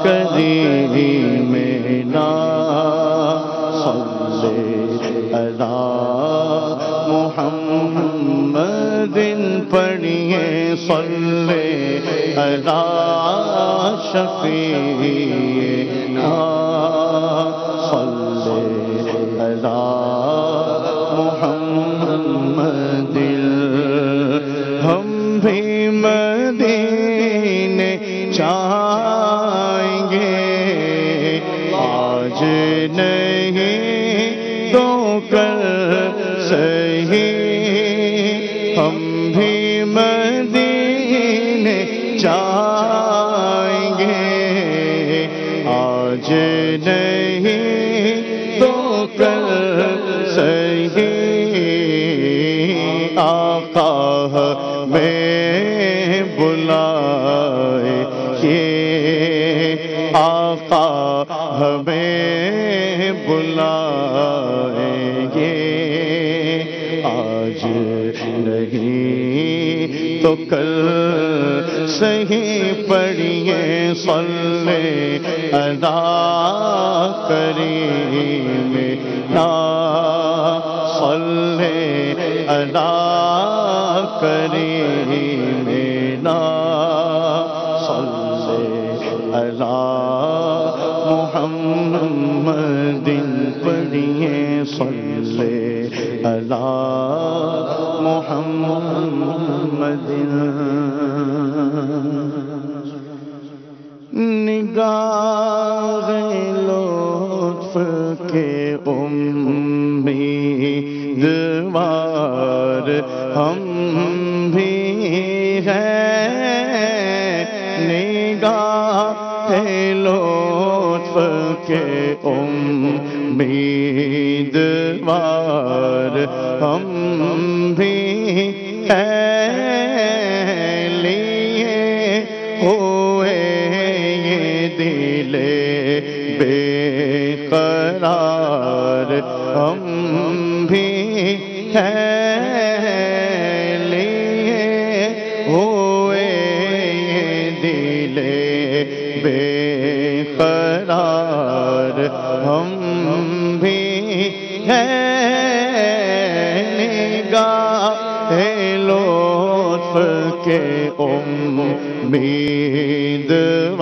کریمنا محمد پڑھیے صلی علی شفیعنا صلی علی محمد. ہم بھی مدینے جائیں گے، آج نہیں تو کل صحیح. ہم بھی مدینے جائیں گے، آج نہیں تو کل صحیح. آقا ہمیں بلائے یہ، آقا ہمیں بلائیں گے، آج نہیں تو کل صحیح. پڑھیے صلی علی کریمنا صلی علی کریمنا صلی علی محمد. پڑھیے صلی علی محمد. نگاہ لطف کے امیدوار ہم بھی ہیں، نگاہ لطف کے امیدوار ہم بھی ہیں، لیے ہوئے یہ دل بے قرار ہے لیے ہوئے دل بے قرار ہم بھی ہیں نگاہ لطف کے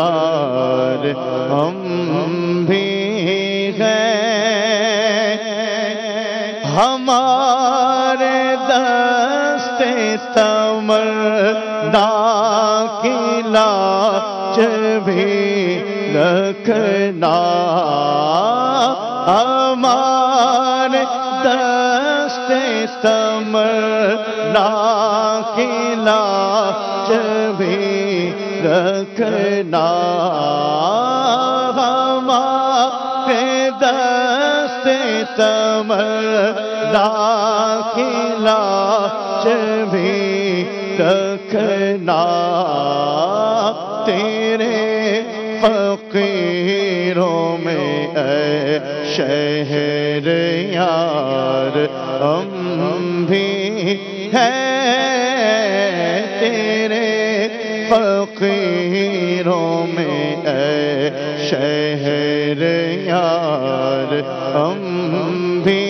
امیدوار ہم بھی ہیں ہمارے دست تمنا کی لاج بھی رکھنا ہمارے دست تمنا کی لاج بھی رکھنا ہمارے دست تمنا کی لاج بھی رکھنا تیرے فقیروں میں اے شہر یار ہم بھی ہیں تیرے فقیروں میں اے شہر یار ہم بھی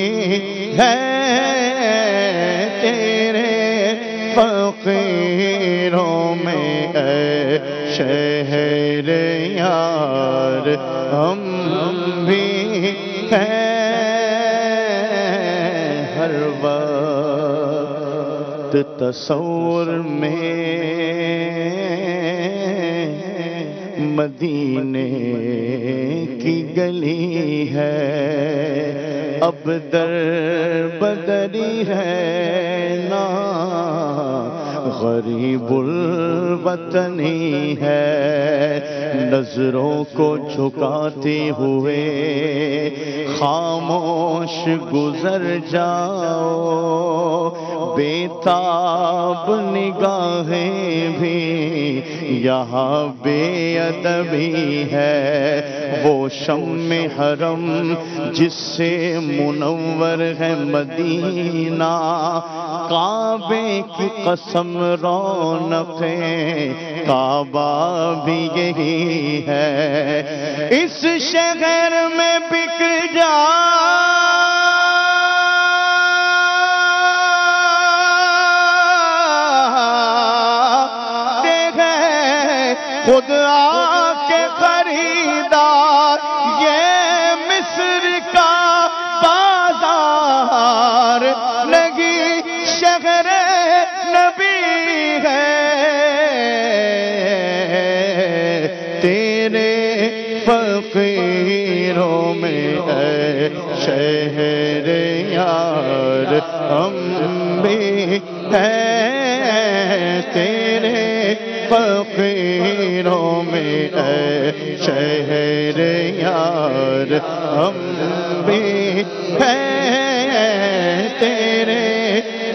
ہیں تیرے فقیروں میں اے شہر یار ہم بھی ہیں ہر وقت تصور میں مدینے کی گلی ہے اب در بدری ہے نا غریب الوطنی ہے نظروں کو جھکاتے ہوئے خاموش گزر جاؤ بیتاب نگاہیں بھی یہاں بے ادبی ہے وہ شمع حرم جس سے منور ہے مدینہ کعبے کی قسم رونق کعبہ بھی یہی ہے اس شہر میں بک جاتے ہیں خود آ کے خریدار یہ مصر کا بازار لگی شہر نبی ہے تیرے فقیروں میں اے شہر یار ہم بھی ہیں تیرے فقیروں میں اے شہر یار ہم بھی ہیں تیرے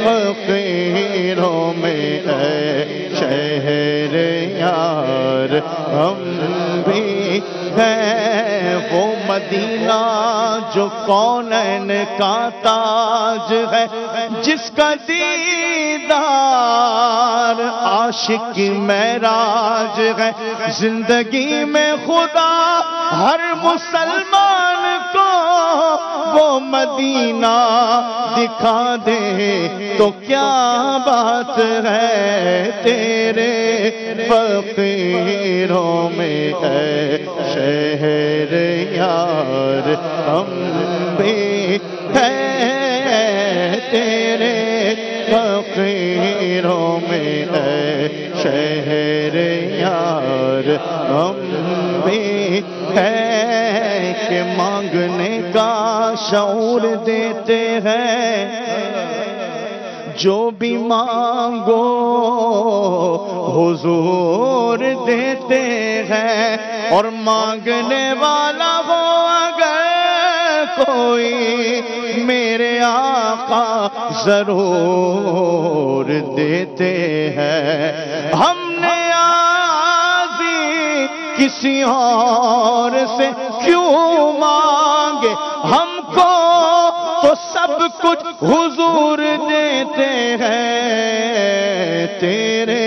فقیروں میں اے شہر یار ہم بھی ہیں وہ مدینہ جو کونین کا تاج ہے جس کا دیدار عاشق معراج ہے زندگی میں خدا ہر مسلمان کو وہ مدینہ دکھا دے تو کیا بات ہے تیرے فقیروں میں ہے شہر یار ہم بھی ہیں تیرے فقیروں میں ہے شہر یار ہم بھی ہیں کہ مانگنے کا شعور دیتے ہیں جو بھی مانگو حضور دیتے ہیں اور مانگنے والا ہو اگر کوئی میرے آقا ضرور دیتے ہیں ہم نے آزی کسی اور سے کیوں مانگے ہم کو تو سب کچھ حضور دیتے ہیں، تیرے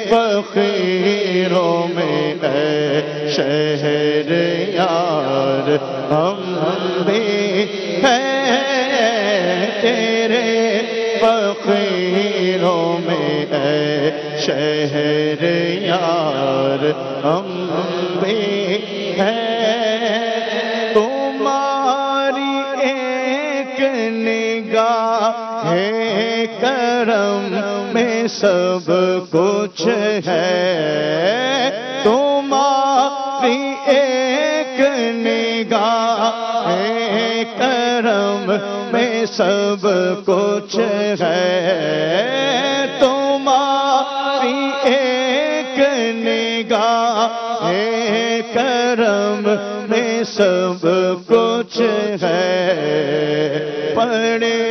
فقیروں میں اے شہر یار ہم بھی ہیں، تیرے فقیروں میں اے شہر یار ہم بھی ہیں، تمہاری ایک نگاہ کرم میں سب کچھ ہے، تمہاری ایک نگاہ کرم میں سب کچھ ہے، تمہاری ایک نگاہ کرم میں سب کچھ ہے، پڑے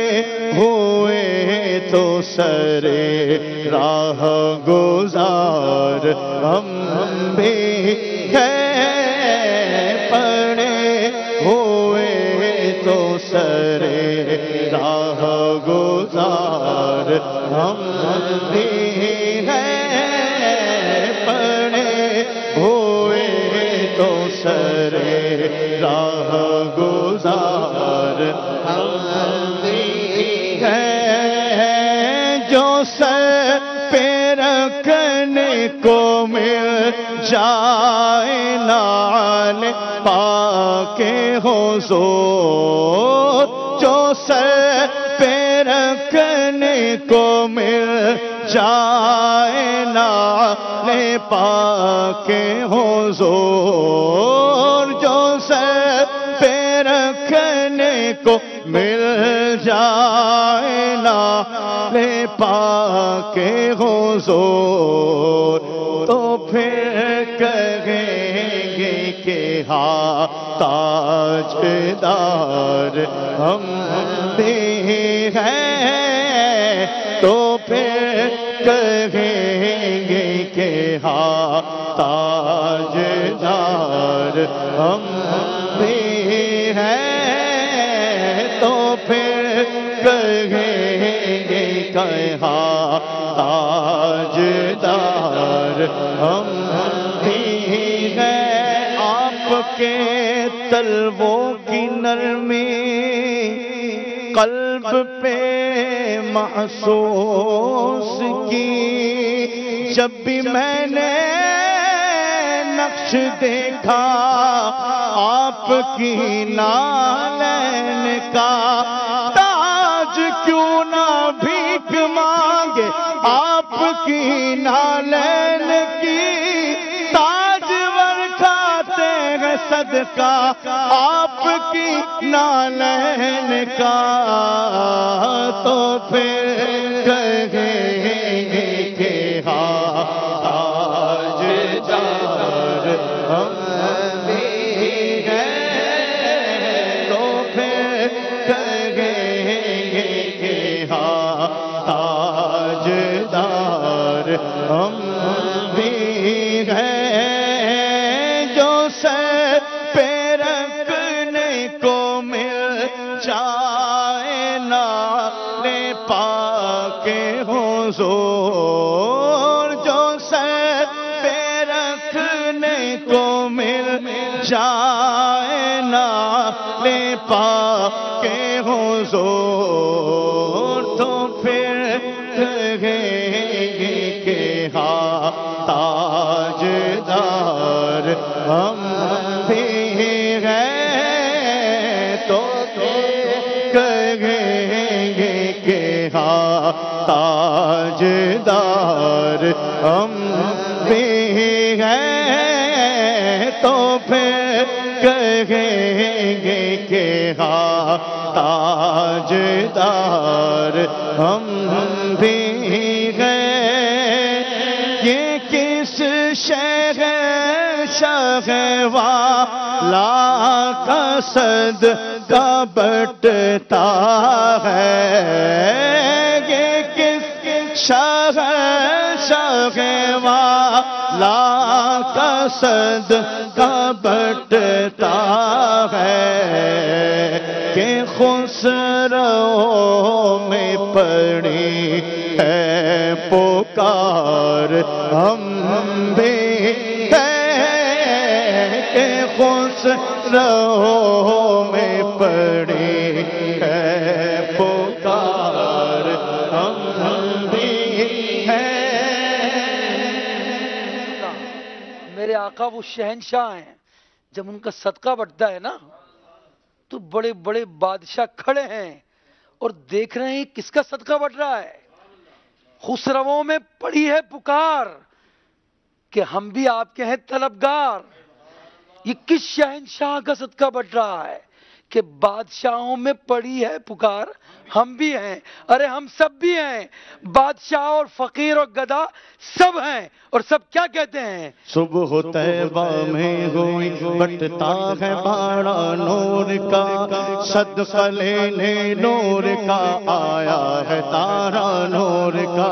ہوئے تو سرے راہ گزار ہم بھی ہیں، پڑے ہوئے تو سرے راہ گزار ہم بھی ہیں، پڑے ہوئے تو سرے راہ گزار ہم بھی ہیں، جو سر پہ رکھنے کو مل جائے نال پاک حضور، جو سر پہ رکھنے کو مل جائے نال پاک حضور، جو سر پہ رکھنے کو مل جائے نال پاک حضور، تو پھر کہیں گے کہ ہاں تاجدار ہم بھی ہیں، تو پھر کہیں گے کہ ہاں تاجدار ہم بھی ہیں، تو پھر کہیں گے کہ ہاں تاجدار ہم بھی ہیں، آپ کے طلبوں کی نرمی قلب پہ محسوس کی، جب بھی میں نے نقش دیکھا آپ کی نالین کا، تاج کیوں نہ بھیک مانگے آپ کی نالین کی، تاجور کھاتے ہیں صدقہ آپ کی نالین کا، تو پھر کہیں گے کہ ہاں تاجدار ہم بھی ہیں، تو پھر کہیں گے کہ ہاں تاجدار ہم بھی ہیں، جو سر پہ رکھنے کو مل جائے نال پاک حضور، جو سر پہ رکھنے کو مل جائے نال پاک حضور، تو پھر کہیں گے کہ ہاں تاجدار ہم بھی ہیں، تو کہیں گے کہ ہاں تاجدار ہم بھی ہیں، تو پھر کہیں گے کہ ہاں تاجدار ہم بھی ہیں، یہ کس شہنشاہ والا کا صدقہ بٹتا ہے، یہ کس شہنشاہ والا کا صدقہ بٹتا ہے، کہ خسرو میں پڑی ہے پکار، ہم بھی ہیں کہ خسرو میں پڑی ہے پکار، ہم بھی ہیں۔ میرے آقا وہ شہنشاہ ہیں، جب ان کا صدقہ بٹتا ہے نا تو بڑے بڑے بادشاہ کھڑے ہیں اور دیکھ رہے ہیں کس کا صدقہ بٹ رہا ہے۔ خسرووں میں پڑی ہے پکار کہ ہم بھی آپ کے ہیں طلبگار۔ یہ کس شہنشاہ کا صدقہ بٹ رہا ہے کہ بادشاہوں میں پڑی ہے پکار، ہم بھی ہیں، ارے ہم سب بھی ہیں، بادشاہ اور فقیر اور گدھا سب ہیں، اور سب کیا کہتے ہیں؟ صبح طیبہ میں ہوئی بٹتا ہے باڑا نور کا، صدقہ لینے نور کا آیا ہے تارا نور کا،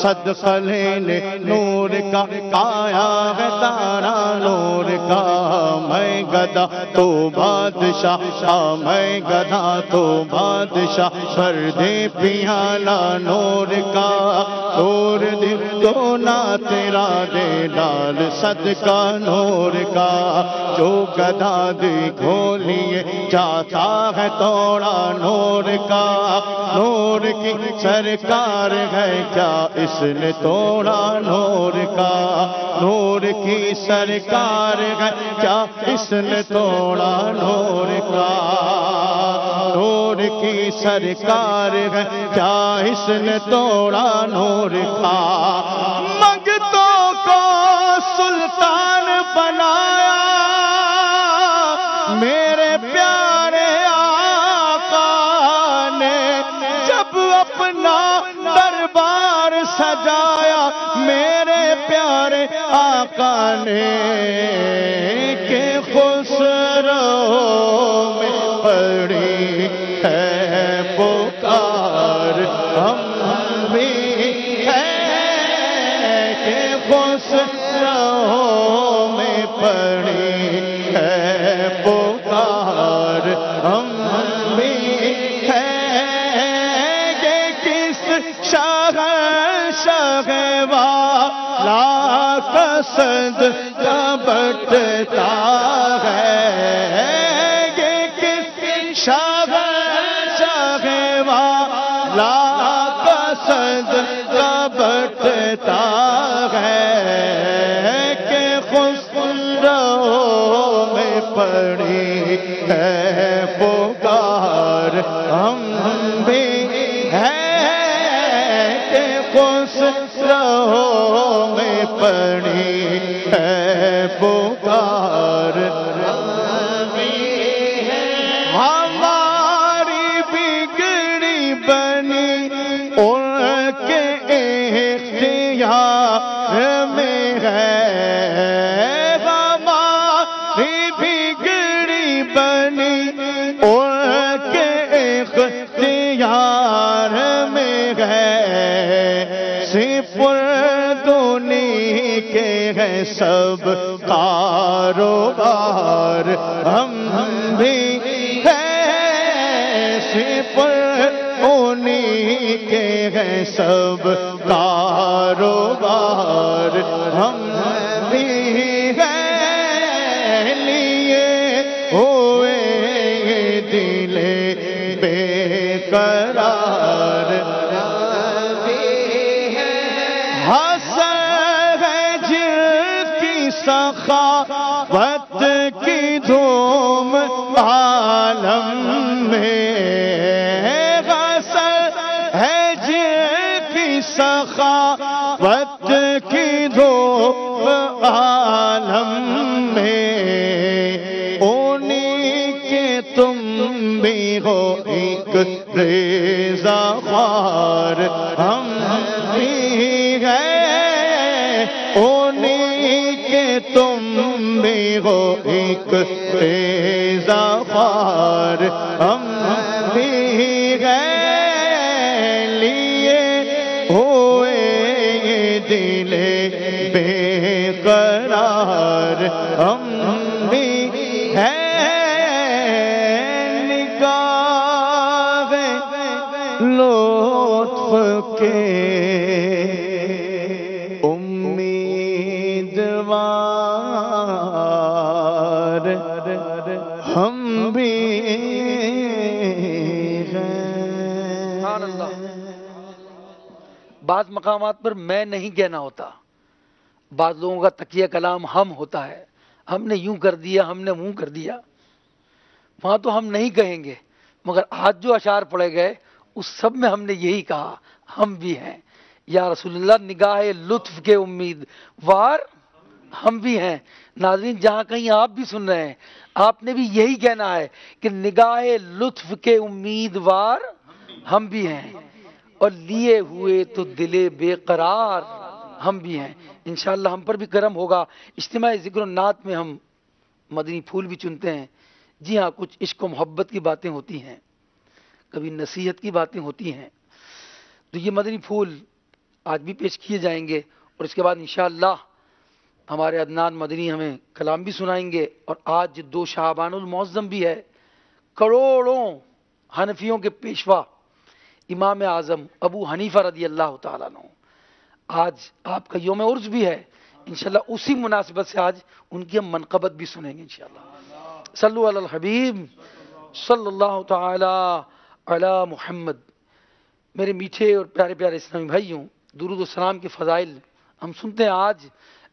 صدقہ لینے نور کا آیا ہے تارا نور کا۔ میں گدھا تو بادشاہ، میں گدھا تو بادشاہ، بھر دے پیالہ نور کا، اور دل تو نہ تیرا دے لال صدقہ نور کا۔ جو گدھا دیکھو لیے چاہتا ہے توڑا نور کا، نور کی سرکار ہے کیا اس نے توڑا نور کا، نور کی سرکار ہے کیا اس نے توڑا نور کا، نور کی سرکار ہے کیا اس نے توڑا نور کا۔ منگتوں کو سلطان بنایا میرے پیارے آقا نے، جب اپنا دربار سجایا میرے پیارے آقا نے، کہ خسرو میں پڑی ہے پکار، ہم بھی ہیں کہ خسرو میں پڑی ہے پکار، ہم بھی ہیں کہ کس شہنشاہ والا کا صدقہ بٹتا ہے، کہ کس شہنشاہ والا کا صدقہ بٹتا ہے، کہ خسرو میں پڑی ہے پکار، ہم بھی ہیں کہ خسرو میں پڑی ہے پکار۔ ہماری بگڑی بنی ان کے اختیار میں ہے، ہماری بگڑی بنی ان کے اختیار میں ہے، سپردونی کے ہیں سب کاروبار، ہم بھی ہیں سپردونی کے ہیں سب کاروبار، ہم بھی ہیں لیے ہوئے دل بے قرار، سخاوت کی دھوم عالم میں، غسل ہے جن کی سخاوت کی دھوم عالم میں، انہی کے تم بھی ہو ایک ریزہ خوار، ہم بھی ہیں انہی کے تم بھی ہو ایک ریزہ خوار، ہم بھی ہیں لیے ہوئے دل بے قرار، ہم بھی ہیں نگاہ لطف کے امیدوار ہم بھی سبحان اللہ۔ بعض مقامات پر میں نہیں کہنا ہوتا، بعض لوگوں کا تکیہ کلام ہم ہوتا ہے، ہم نے یوں کر دیا، ہم نے منہ کر دیا، وہاں تو ہم نہیں کہیں گے، مگر آج جو اشعار پڑھے گئے اس سب میں ہم نے یہی کہا، ہم بھی ہیں یا رسول اللہ، نگاہ لطف کے امیدوار ہم بھی ہیں۔ ناظرین جہاں کہیں آپ بھی سن رہے ہیں، آپ نے بھی یہی کہنا ہے کہ نگاہ لطف کے امیدوار ہم بھی ہیں، اور لیے ہوئے تو دل بے قرار ہم بھی ہیں۔ انشاءاللہ ہم پر بھی کرم ہوگا۔ اجتماع ذکر و نعت میں ہم مدنی پھول بھی چنتے ہیں۔ جی ہاں، کچھ عشق و محبت کی باتیں ہوتی ہیں، کبھی نصیحت کی باتیں ہوتی ہیں، تو یہ مدنی پھول آج بھی پیش کیے جائیں گے، اور اس کے بعد انشاءاللہ ہمارے عدنان مدنی ہمیں کلام بھی سنائیں گے۔ اور آج 2 شعبان المعظم بھی ہے، کروڑوں حنفیوں کے پیشوا امام اعظم ابو حنیفہ رضی اللہ تعالیٰ عنہ، آج آپ کا یوم عرس بھی ہے، انشاءاللہ اسی مناسبت سے آج ان کی ہم منقبت بھی سنیں گے انشاءاللہ۔ صلو علی الحبیب صلی اللہ تعالی علی محمد۔ میرے میٹھے اور پیارے پیارے اسلامی بھائیوں، درود و سلام کے فضائل ہم سنتے ہیں۔ آج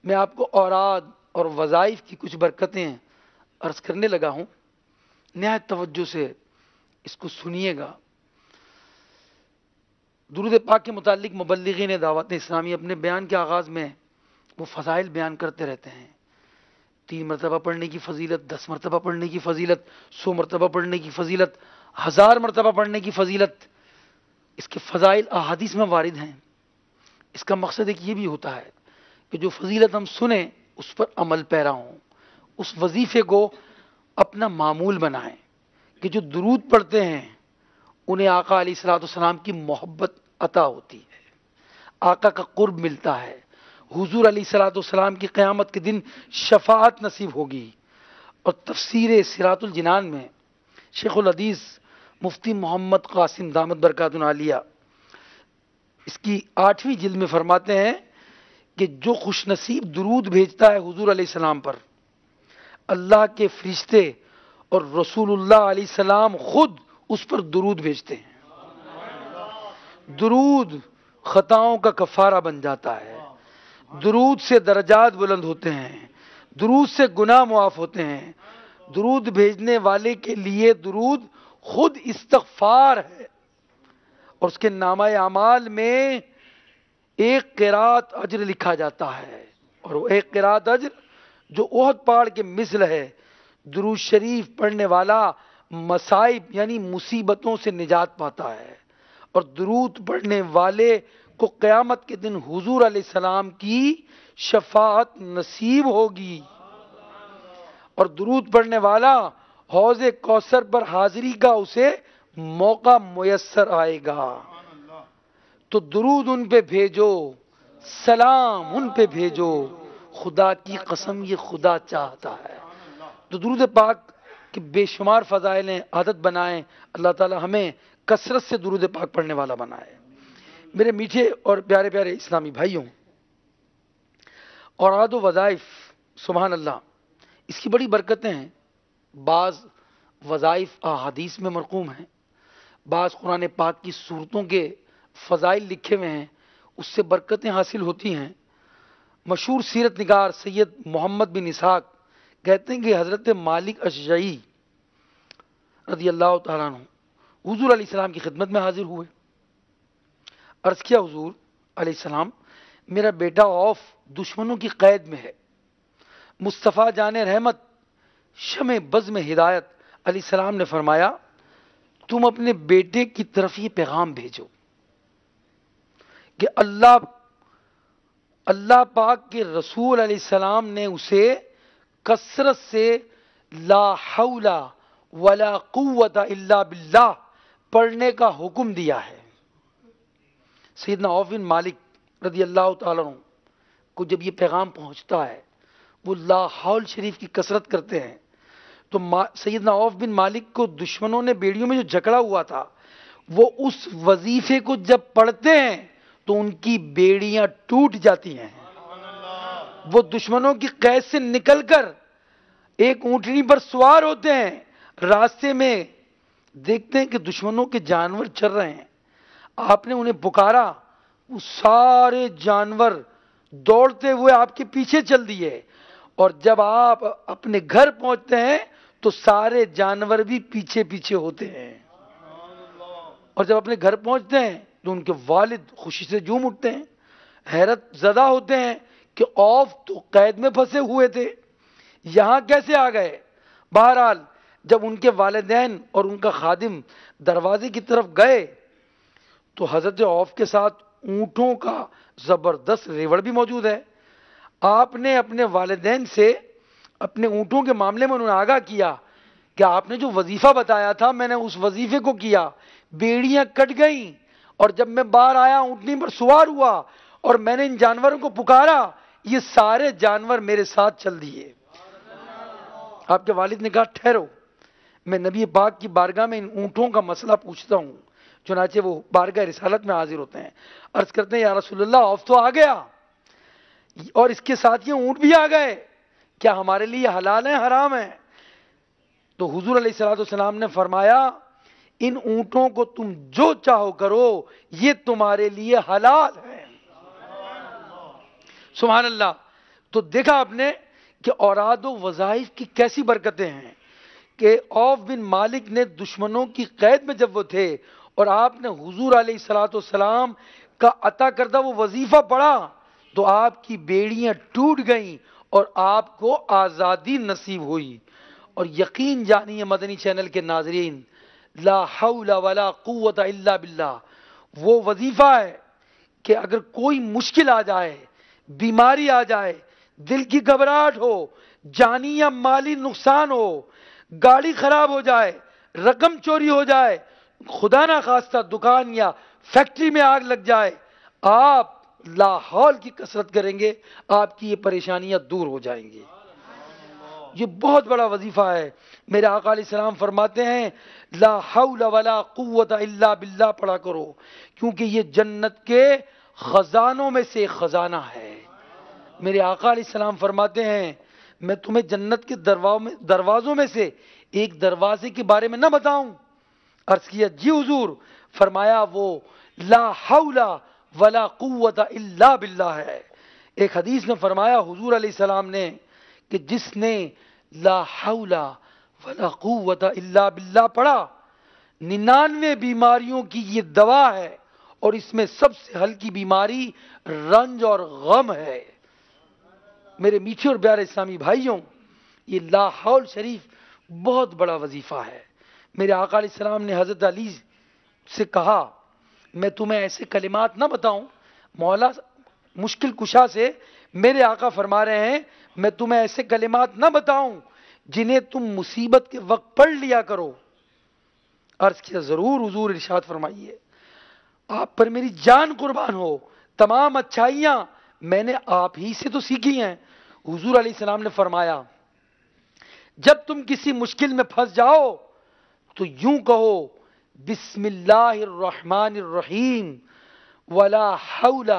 میں آپ کو اوراد اور وظائف کی کچھ برکتیں عرض کرنے لگا ہوں، نہایت توجہ سے اس کو سنیے گا۔ درود پاک کے متعلق مبلغین دعوت اسلامی اپنے بیان کے آغاز میں وہ فضائل بیان کرتے رہتے ہیں، 3 مرتبہ پڑھنے کی فضیلت، 10 مرتبہ پڑھنے کی فضیلت، 100 مرتبہ پڑھنے کی فضیلت، 1000 مرتبہ پڑھنے کی فضیلت۔ اس کے فضائل احادیث میں وارد ہیں۔ اس کا مقصد ایک یہ بھی ہوتا ہے کہ جو فضیلت ہم سنیں اس پر عمل پیرا ہوں، اس وظیفے کو اپنا معمول بنائیں کہ جو درود پڑھتے ہیں انہیں آقا علیہ الصلوۃ والسلام کی محبت عطا ہوتی ہے، آقا کا قرب ملتا ہے، حضور علیہ الصلوۃ والسلام کی قیامت کے دن شفاعت نصیب ہوگی۔ اور تفسیر صراط الجنان میں شیخ الحدیث مفتی محمد قاسم دامت برکاتہ عالیہ اس کی 8ویں جلد میں فرماتے ہیں کہ جو خوش نصیب درود بھیجتا ہے حضور علیہ السلام پر، اللہ کے فرشتے اور رسول اللہ علیہ السلام خود اس پر درود بھیجتے ہیں۔ درود خطاؤں کا کفارہ بن جاتا ہے، درود سے درجات بلند ہوتے ہیں، درود سے گناہ معاف ہوتے ہیں۔ درود بھیجنے والے کے لیے درود خود استغفار ہے، اور اس کے نامہ اعمال میں 1 قرات اجر لکھا جاتا ہے، اور وہ 1 قرات اجر جو احد پہاڑ کے مثل ہے۔ درود شریف پڑھنے والا مصائب یعنی مصیبتوں سے نجات پاتا ہے، اور درود پڑھنے والے کو قیامت کے دن حضور علیہ السلام کی شفاعت نصیب ہوگی، اور درود پڑھنے والا حوض کوثر پر حاضری کا اسے موقع میسر آئے گا۔ تو درود ان پہ بھیجو، سلام ان پہ بھیجو، خدا کی قسم یہ خدا چاہتا ہے۔ تو درود پاک کہ بے شمار فضائل ہیں، عادت بنائیں، اللہ تعالی ہمیں کثرت سے درود پاک پڑھنے والا بنائے۔ میرے میٹھے اور پیارے پیارے اسلامی بھائیوں، اوراد و وظائف سبحان اللہ اس کی بڑی برکتیں ہیں۔ بعض وظائف احادیث میں مرقوم ہیں، بعض قرآن پاک کی صورتوں کے فضائل لکھے ہوئے ہیں، اس سے برکتیں حاصل ہوتی ہیں۔ مشہور سیرت نگار سید محمد بن اسحاق کہتے ہیں کہ حضرت مالک اشجعی رضی اللہ تعالیٰ عنہ حضور علیہ السلام کی خدمت میں حاضر ہوئے۔ عرض کیا حضور علیہ السلام، میرا بیٹا عوف دشمنوں کی قید میں ہے۔ مصطفیٰ جان رحمت شمع بزم ہدایت علیہ السلام نے فرمایا تم اپنے بیٹے کی طرف یہ پیغام بھیجو کہ اللہ پاک کے رسول علیہ السلام نے اسے کثرت سے لا حول ولا قوت الا باللہ پڑھنے کا حکم دیا ہے۔ سیدنا عوف بن مالک رضی اللہ تعالیٰ عنہ کو جب یہ پیغام پہنچتا ہے، وہ لا حول شریف کی کثرت کرتے ہیں، تو سیدنا عوف بن مالک کو دشمنوں نے بیڑیوں میں جو جکڑا ہوا تھا وہ اس وظیفے کو جب پڑھتے ہیں تو ان کی بیڑیاں ٹوٹ جاتی ہیں، وہ دشمنوں کی قید سے نکل کر ایک اونٹنی پر سوار ہوتے ہیں، راستے میں دیکھتے ہیں کہ دشمنوں کے جانور چل رہے ہیں، آپ نے انہیں پکارا، وہ سارے جانور دوڑتے ہوئے آپ کے پیچھے چل دیے، اور جب آپ اپنے گھر پہنچتے ہیں تو سارے جانور بھی پیچھے پیچھے ہوتے ہیں، اور جب اپنے گھر پہنچتے ہیں تو ان کے والد خوشی سے جھوم اٹھتے ہیں، حیرت زدہ ہوتے ہیں کہ اوف تو قید میں پھنسے ہوئے تھے، یہاں کیسے آ گئے؟ بہرحال جب ان کے والدین اور ان کا خادم دروازے کی طرف گئے تو حضرت عوف کے ساتھ اونٹوں کا زبردست ریوڑ بھی موجود ہے۔ آپ نے اپنے والدین سے اپنے اونٹوں کے معاملے میں انہیں آگاہ کیا کہ آپ نے جو وظیفہ بتایا تھا میں نے اس وظیفے کو کیا، بیڑیاں کٹ گئیں، اور جب میں باہر آیا اونٹنی پر سوار ہوا اور میں نے ان جانوروں کو پکارا، یہ سارے جانور میرے ساتھ چل دیے۔ آپ کے والد نے کہا ٹھہرو، میں نبی پاک کی بارگاہ میں ان اونٹوں کا مسئلہ پوچھتا ہوں۔ چنانچہ وہ بارگاہ رسالت میں حاضر ہوتے ہیں، عرض کرتے ہیں یا رسول اللہ عوف تو آ گیا اور اس کے ساتھ یہ اونٹ بھی آ گئے، کیا ہمارے لیے حلال ہیں حرام ہیں؟ تو حضور علیہ السلام نے فرمایا ان اونٹوں کو تم جو چاہو کرو، یہ تمہارے لیے حلال ہے۔ سبحان اللہ۔ تو دیکھا آپ نے کہ اوراد و وظائف کی کیسی برکتیں ہیں کہ عوف بن مالک نے دشمنوں کی قید میں جب وہ تھے اور آپ نے حضور علیہ السلام کا عطا کردہ وہ وظیفہ پڑھا تو آپ کی بیڑیاں ٹوٹ گئیں اور آپ کو آزادی نصیب ہوئی۔ اور یقین جانیے مدنی چینل کے ناظرین، لا حول ولا قوت الا باللہ وہ وظیفہ ہے کہ اگر کوئی مشکل آ جائے، بیماری آ جائے، دل کی گھبراہٹ ہو، جانی یا مالی نقصان ہو، گاڑی خراب ہو جائے، رقم چوری ہو جائے، خدا نہ خواستہ دکان یا فیکٹری میں آگ لگ جائے، آپ لا حول کی کثرت کریں گے، آپ کی یہ پریشانیاں دور ہو جائیں گی۔ یہ بہت بڑا وظیفہ ہے۔ میرے آقا علیہ السلام فرماتے ہیں لا حول ولا قوت الا باللہ پڑھا کرو، کیونکہ یہ جنت کے خزانوں میں سے خزانہ ہے۔ میرے آقا علیہ السلام فرماتے ہیں میں تمہیں جنت کے دروازوں میں سے ایک دروازے کے بارے میں نہ بتاؤں؟ عرض کیا جی حضور۔ فرمایا وہ لا حول ولا قوت الا باللہ ہے۔ ایک حدیث میں فرمایا حضور علیہ السلام نے کہ جس نے لا حول ولا قوت الا باللہ پڑھا 99 بیماریوں کی یہ دوا ہے، اور اس میں سب سے ہلکی بیماری رنج اور غم ہے۔ میرے میٹھے اور پیارے اسلامی بھائیوں، یہ لا حول شریف بہت بڑا وظیفہ ہے۔ میرے آقا علیہ السلام نے حضرت علی سے کہا میں تمہیں ایسے کلمات نہ بتاؤں؟ مولا مشکل کشا سے میرے آقا فرما رہے ہیں میں تمہیں ایسے کلمات نہ بتاؤں جنہیں تم مصیبت کے وقت پڑھ لیا کرو؟ عرض کیا ضرور حضور، ارشاد فرمائیے۔ آپ پر میری جان قربان ہو، تمام اچھائیاں میں نے آپ ہی سے تو سیکھی ہیں۔ حضور علیہ السلام نے فرمایا جب تم کسی مشکل میں پھنس جاؤ تو یوں کہو بسم اللہ الرحمن الرحیم ولا حول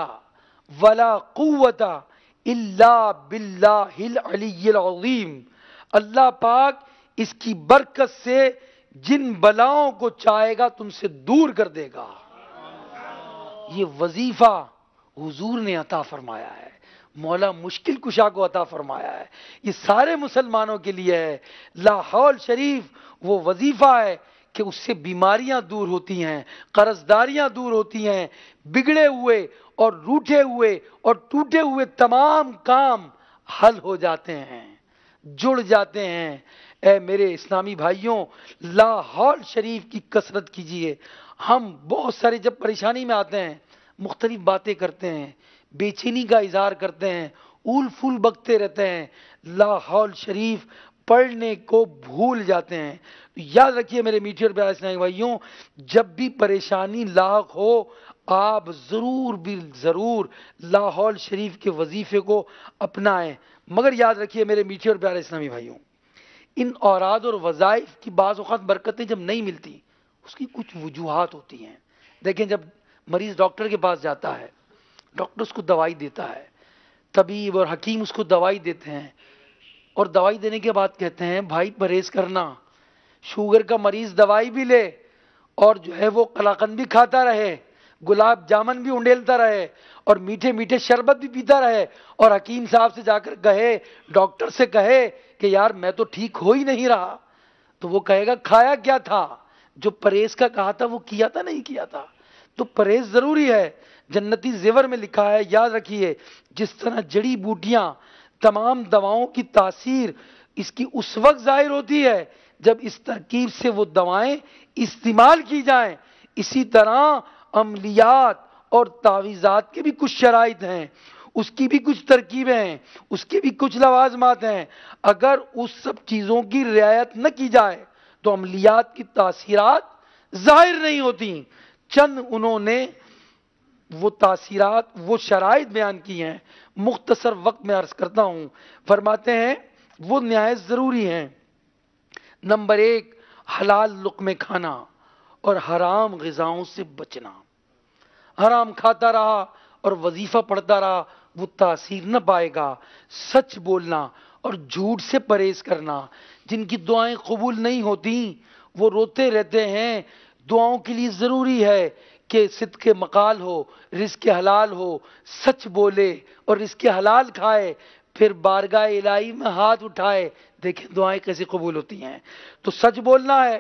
ولا قوت الا باللہ العلی العظیم۔ اللہ پاک اس کی برکت سے جن بلاؤں کو چاہے گا تم سے دور کر دے گا۔ یہ وظیفہ حضور نے عطا فرمایا ہے، مولا مشکل کشا کو عطا فرمایا ہے، یہ سارے مسلمانوں کے لیے ہے۔ لا حول شریف وہ وظیفہ ہے کہ اس سے بیماریاں دور ہوتی ہیں، قرضداریاں دور ہوتی ہیں، بگڑے ہوئے اور روٹھے ہوئے اور ٹوٹے ہوئے تمام کام حل ہو جاتے ہیں، جڑ جاتے ہیں۔ اے میرے اسلامی بھائیوں، لا حول شریف کی کثرت کیجئے۔ ہم بہت سارے جب پریشانی میں آتے ہیں مختلف باتیں کرتے ہیں، بے چینی کا اظہار کرتے ہیں، اول پھول بکتے رہتے ہیں، لا حول شریف پڑھنے کو بھول جاتے ہیں۔ یاد رکھیے میرے میٹھے اور پیارے اسلامی بھائیوں، جب بھی پریشانی لاحق ہو آپ ضرور بھی ضرور لا حول شریف کے وظیفے کو اپنائیں۔ مگر یاد رکھیے میرے میٹھے اور پیارے اسلامی بھائیوں، ان اوراد اور وظائف کی بعض اوقات برکتیں جب نہیں ملتی اس کی کچھ وجوہات ہوتی ہیں. دیکھیں جب مریض ڈاکٹر کے پاس جاتا ہے، ڈاکٹر اس کو دوائی دیتا ہے، طبیب اور حکیم اس کو دوائی دیتے ہیں، اور دوائی دینے کے بعد کہتے ہیں بھائی پرہیز کرنا. شوگر کا مریض دوائی بھی لے اور جو ہے وہ قلاقند بھی کھاتا رہے، گلاب جامن بھی انڈیلتا رہے، اور میٹھے میٹھے شربت بھی پیتا رہے، اور حکیم صاحب سے جا کر کہے، ڈاکٹر سے کہے کہ یار میں تو ٹھیک ہو ہی نہیں رہا، تو وہ کہے گا کھایا کیا تھا؟ جو پرہیز کا کہا تھا وہ کیا تھا نہیں کیا تھا؟ تو پرہیز ضروری ہے. جنتی زیور میں لکھا ہے، یاد رکھیے، جس طرح جڑی بوٹیاں تمام دواؤں کی تاثیر اس کی اس وقت ظاہر ہوتی ہے جب اس ترکیب سے وہ دوائیں استعمال کی جائیں، اسی طرح عملیات اور تعویذات کے بھی کچھ شرائط ہیں، اس کی بھی کچھ ترکیبیں ہیں، اس کے بھی کچھ لوازمات ہیں. اگر اس سب چیزوں کی رعایت نہ کی جائے تو عملیات کی تاثیرات ظاہر نہیں ہوتی. چند انہوں نے وہ تاثیرات، وہ شرائط بیان کی ہیں، مختصر وقت میں عرض کرتا ہوں. فرماتے ہیں وہ نہایت ضروری ہیں. نمبر 1، حلال لقمے کھانا اور حرام غذاؤں سے بچنا. حرام کھاتا رہا اور وظیفہ پڑھتا رہا وہ تاثیر نہ پائے گا. سچ بولنا اور جھوٹ سے پرہیز کرنا. جن کی دعائیں قبول نہیں ہوتی وہ روتے رہتے ہیں. دعاؤں کے لیے ضروری ہے کہ صدق مقال ہو، رزق حلال ہو، سچ بولے اور رزق حلال کھائے، پھر بارگاہ الہی میں ہاتھ اٹھائے. دیکھیں دعائیں کیسے قبول ہوتی ہیں. تو سچ بولنا ہے،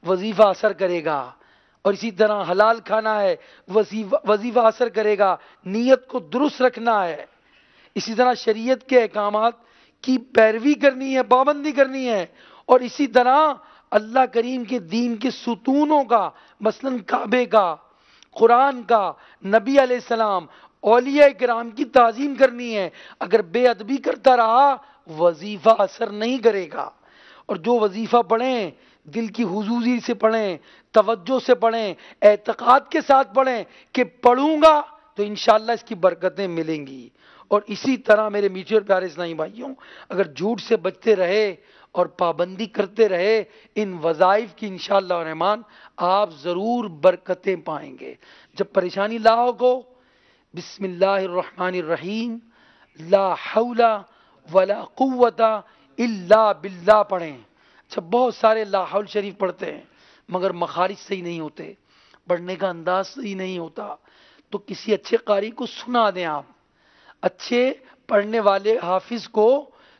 وظیفہ اثر کرے گا، اور اسی طرح حلال کھانا ہے، وظیفہ اثر کرے گا. نیت کو درست رکھنا ہے. اسی طرح شریعت کے احکامات کی پیروی کرنی ہے، پابندی کرنی ہے. اور اسی طرح اللہ کریم کے دین کے ستونوں کا، مثلا کعبے کا، قرآن کا، نبی علیہ السلام، اولیاء کرام کی تعظیم کرنی ہے. اگر بے ادبی کرتا رہا وظیفہ اثر نہیں کرے گا. اور جو وظیفہ پڑھیں دل کی حضوری سے پڑھیں، توجہ سے پڑھیں، اعتقاد کے ساتھ پڑھیں کہ پڑھوں گا تو انشاءاللہ اس کی برکتیں ملیں گی. اور اسی طرح میرے میٹھے اور پیارے اسلامی بھائیوں، اگر جھوٹ سے بچتے رہے اور پابندی کرتے رہے ان وظائف کی، انشاءاللہ الرحمن آپ ضرور برکتیں پائیں گے. جب پریشانی لاحق ہو، بسم اللہ الرحمن الرحیم، لا حول ولا قوت الا باللہ پڑھیں. اچھا بہت سارے لا حول شریف پڑھتے ہیں مگر مخارج صحیح نہیں ہوتے، پڑھنے کا انداز صحیح نہیں ہوتا. تو کسی اچھے قاری کو سنا دیں، آپ اچھے پڑھنے والے حافظ کو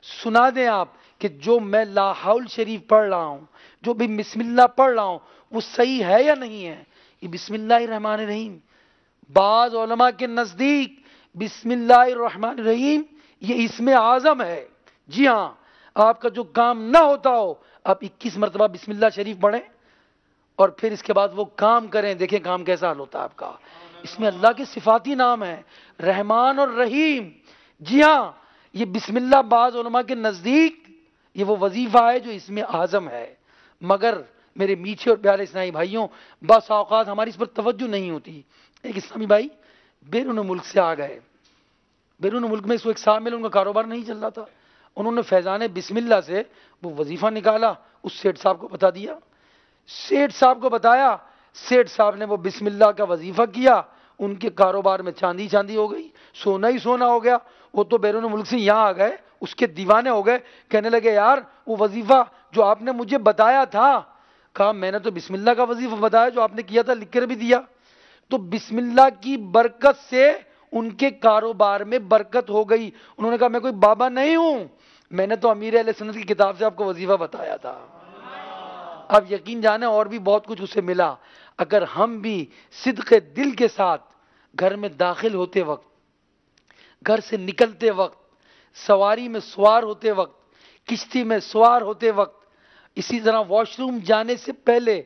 سنا دیں آپ کہ جو میں لا حول شریف پڑھ رہا ہوں، جو بھی بسم اللہ پڑھ رہا ہوں، وہ صحیح ہے یا نہیں ہے. یہ بسم اللہ الرحمن الرحیم بعض علماء کے نزدیک بسم اللہ الرحمن الرحیم یہ اسم اعظم ہے. جی ہاں، آپ کا جو کام نہ ہوتا ہو آپ 21 مرتبہ بسم اللہ شریف پڑھیں اور پھر اس کے بعد وہ کام کریں، دیکھیں کام کیسا حل ہوتا ہے آپ کا. اس میں اللہ کے صفاتی نام ہیں، رحمان اور رحیم. جی ہاں، یہ بسم اللہ بعض علماء کے نزدیک یہ وہ وظیفہ ہے جو اس میں اعظم ہے. مگر میرے میٹھے اور پیارے اسلامی بھائیوں، بعض اوقات ہماری اس پر توجہ نہیں ہوتی. ایک اسلامی بھائی بیرون ملک سے آ گئے، بیرون ملک میں اس کو ایک صاحب ملے، ان کا کاروبار نہیں چل رہا تھا. انہوں نے فیضان بسم اللہ سے وہ وظیفہ نکالا، اس سیٹھ صاحب کو بتا دیا. سیٹھ صاحب کو بتایا، سیٹھ صاحب نے وہ بسم اللہ کا وظیفہ کیا، ان کے کاروبار میں چاندی چاندی ہو گئی، سونا ہی سونا ہو گیا. وہ تو بیرون ملک سے یہاں آ گئے، اس کے دیوانے ہو گئے، کہنے لگے یار وہ وظیفہ جو آپ نے مجھے بتایا تھا. کہا میں نے تو بسم اللہ کا وظیفہ بتایا جو آپ نے کیا تھا، لکھ کر بھی دیا. تو بسم اللہ کی برکت سے ان کے کاروبار میں برکت ہو گئی. انہوں نے کہا میں کوئی بابا نہیں ہوں، میں نے تو امیر اہل سنت کی کتاب سے آپ کو وظیفہ بتایا تھا. اب یقین جانے اور بھی بہت کچھ اسے ملا. اگر ہم بھی صدق دل کے ساتھ گھر میں داخل ہوتے وقت، گھر سے نکلتے وقت، سواری میں سوار ہوتے وقت، کشتی میں سوار ہوتے وقت، اسی طرح واش روم جانے سے پہلے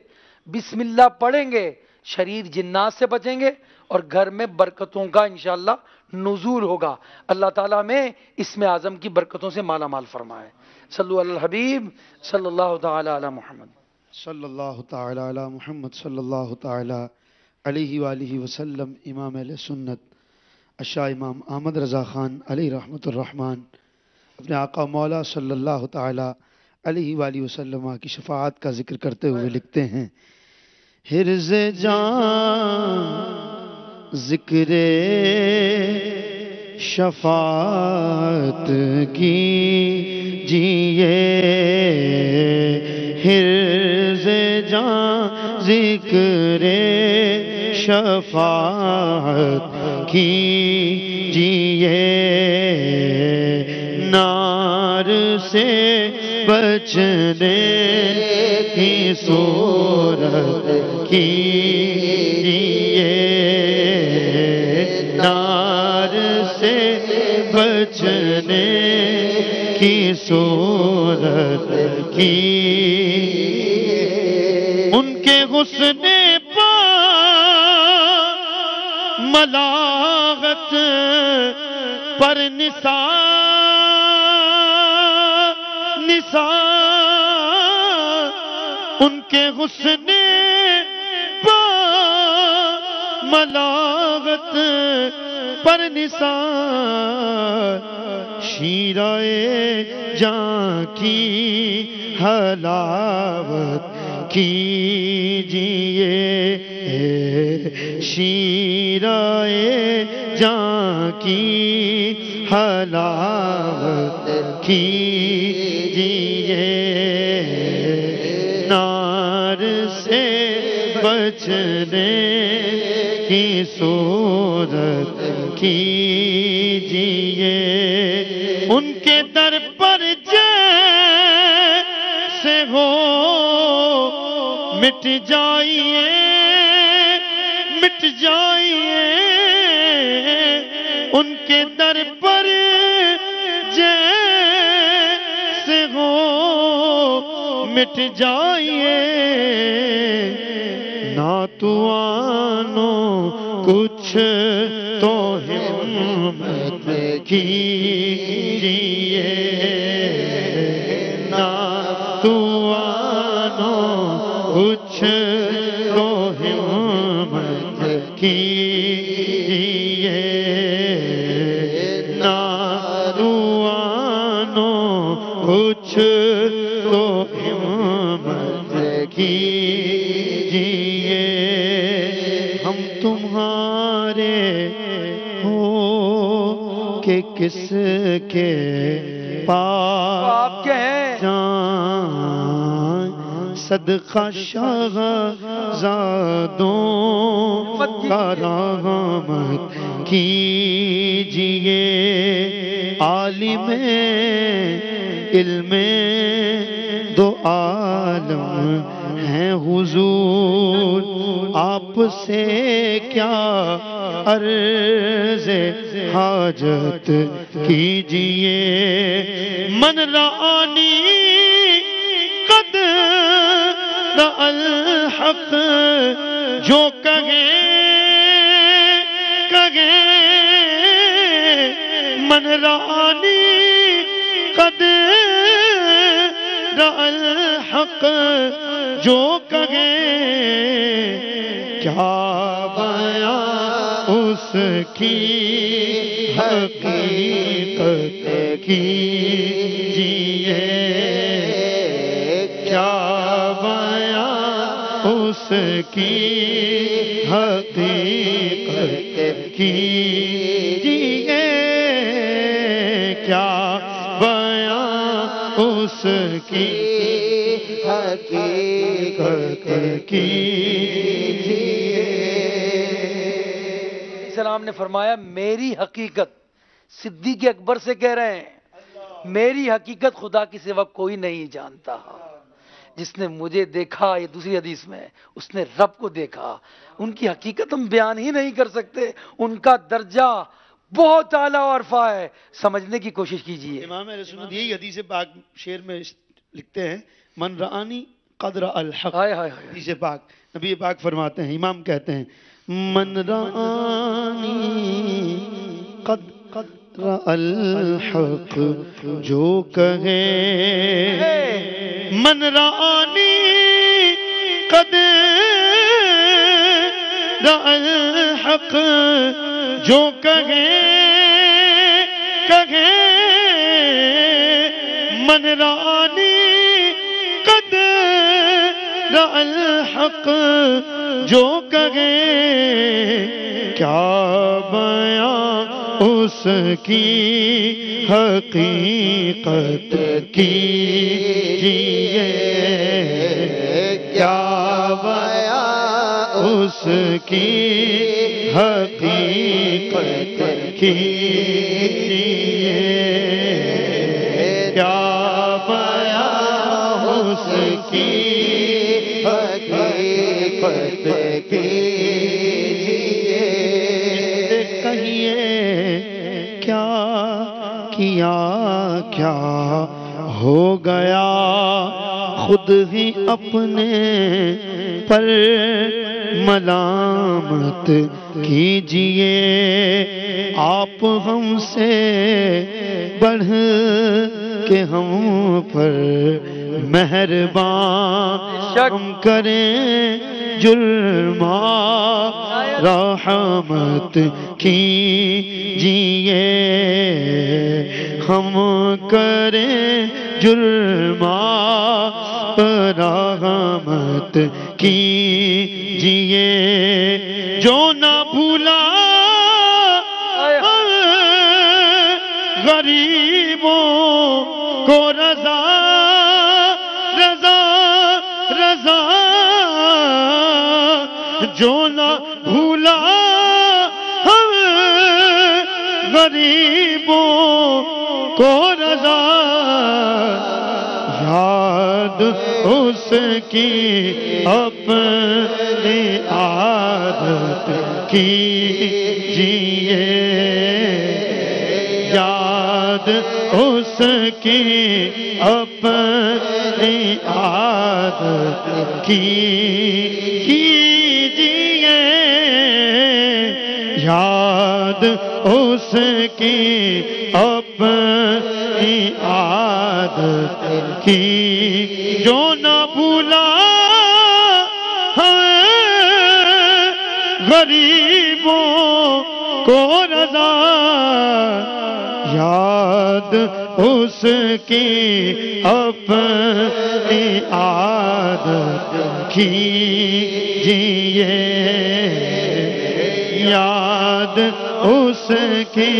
بسم اللہ پڑھیں گے، شریر جنات سے بچیں گے اور گھر میں برکتوں کا انشاءاللہ نزول ہوگا. اللہ تعالیٰ میں اسم اعظم کی برکتوں سے مالا مال فرمائے. صلو علی الحبیب صلی اللہ تعالی علی محمد. صلی اللہ تعالی علی محمد صلی اللہ تعالی علیہ وآلہ وسلم. امام اہل سنت الشاہ امام احمد رضا خان علیہ رحمۃ الرحمن اپنے آقا مولا صلی اللہ تعالی علیہ وآلہ وسلم کی شفاعت کا ذکر کرتے ہوئے لکھتے ہیں حرز جان ذکر شفاعت کیجئے، حرز جان ذکر شفاعت کیجئے، نار سے بچنے کی صورت کیجئے، نار سے بچنے کی صورت کیجئے، ان کے حسن ملاغت پر نثار ان کے حسن پا ملاغت پر نثار، شیرائے جاں کی حلاوت کیجئے، شیرائے جاں کی حلاوت کیجئے، نار سے بچنے کی صورت کیجئے، ان کے در پر جیسے ہو مٹ جائیے، مٹ جائیے، ان کے در پر جیسے ہو مٹ جائیے، ناتوانوں کچھ تو ہمت کیجئے، ناتوانوں کچھ تو ہمت کیجئے، ناتوانوں کچھ تو ہمت کیجئے، ہم تمہارے ہو کہ کس کے پاس جان، صدقہ شہزادوں کا رحمت کیجئے، عالم علم دو عالم ہیں حضور، آپ سے کیا عرض حاجت کیجئے، من رآنی قد رأى الحق، جو کہے من رآنی قد رأى الحق، جو کہے کیا بیان اس کی حقیقت کیجئے، کیا بیان اس کی حقیقت کیجئے، کیا بیان اس کی حقیقت کیجئے۔ السلام نے فرمایا میری حقیقت، صدیق اکبر سے کہہ رہے ہیں، میری حقیقت خدا کی سوا کوئی نہیں جانتا، جس نے مجھے دیکھا، یہ دوسری حدیث میں اس نے رب کو دیکھا، ان کی حقیقت ہم بیان ہی نہیں کر سکتے، ان کا درجہ بہت اعلیٰ و عرفہ ہے، سمجھنے کی کوشش کیجئے۔ امام اہل سنت یہی حدیث پاک شعر میں لکھتے ہیں، من رآنی قد رأى الحق، حدیث پاک نبی پاک فرماتے ہیں، امام کہتے ہیں من رآنی قد رأى الحق، جو کہے من رآنی قد رأى الحق، جو کہے من رآنی قد رأى الحق جو کہے کیا بیان اس کی حقیقت کیجیے، کیا بیان اس کی حقیقت کیجیے، کیا بیان اس کی حقیقت کیجیے، کہیے کیا کیا کیا ہو گیا، خود ہی اپنے پر ملامت کیجیے، آپ ہم سے بڑھ کہ ہم پر مہربان ہم کریں جرما رحمت کیجیے، ہم کریں جرما رحمت کیجیے، جو نہ بھولا غریبوں کو رضا رضا رضا، جو نہ بھولا ہم غریبوں کو رضا، یاد اس کی اپنی عادت کیجیے، یاد اس کی اپنی عادت کیجیے، یاد اس کی اپنی عادت کی، جو نہ بھولا ہے غریبوں کو رضا، یاد اس کی اپنی عادت کیجیے، یاد اس کی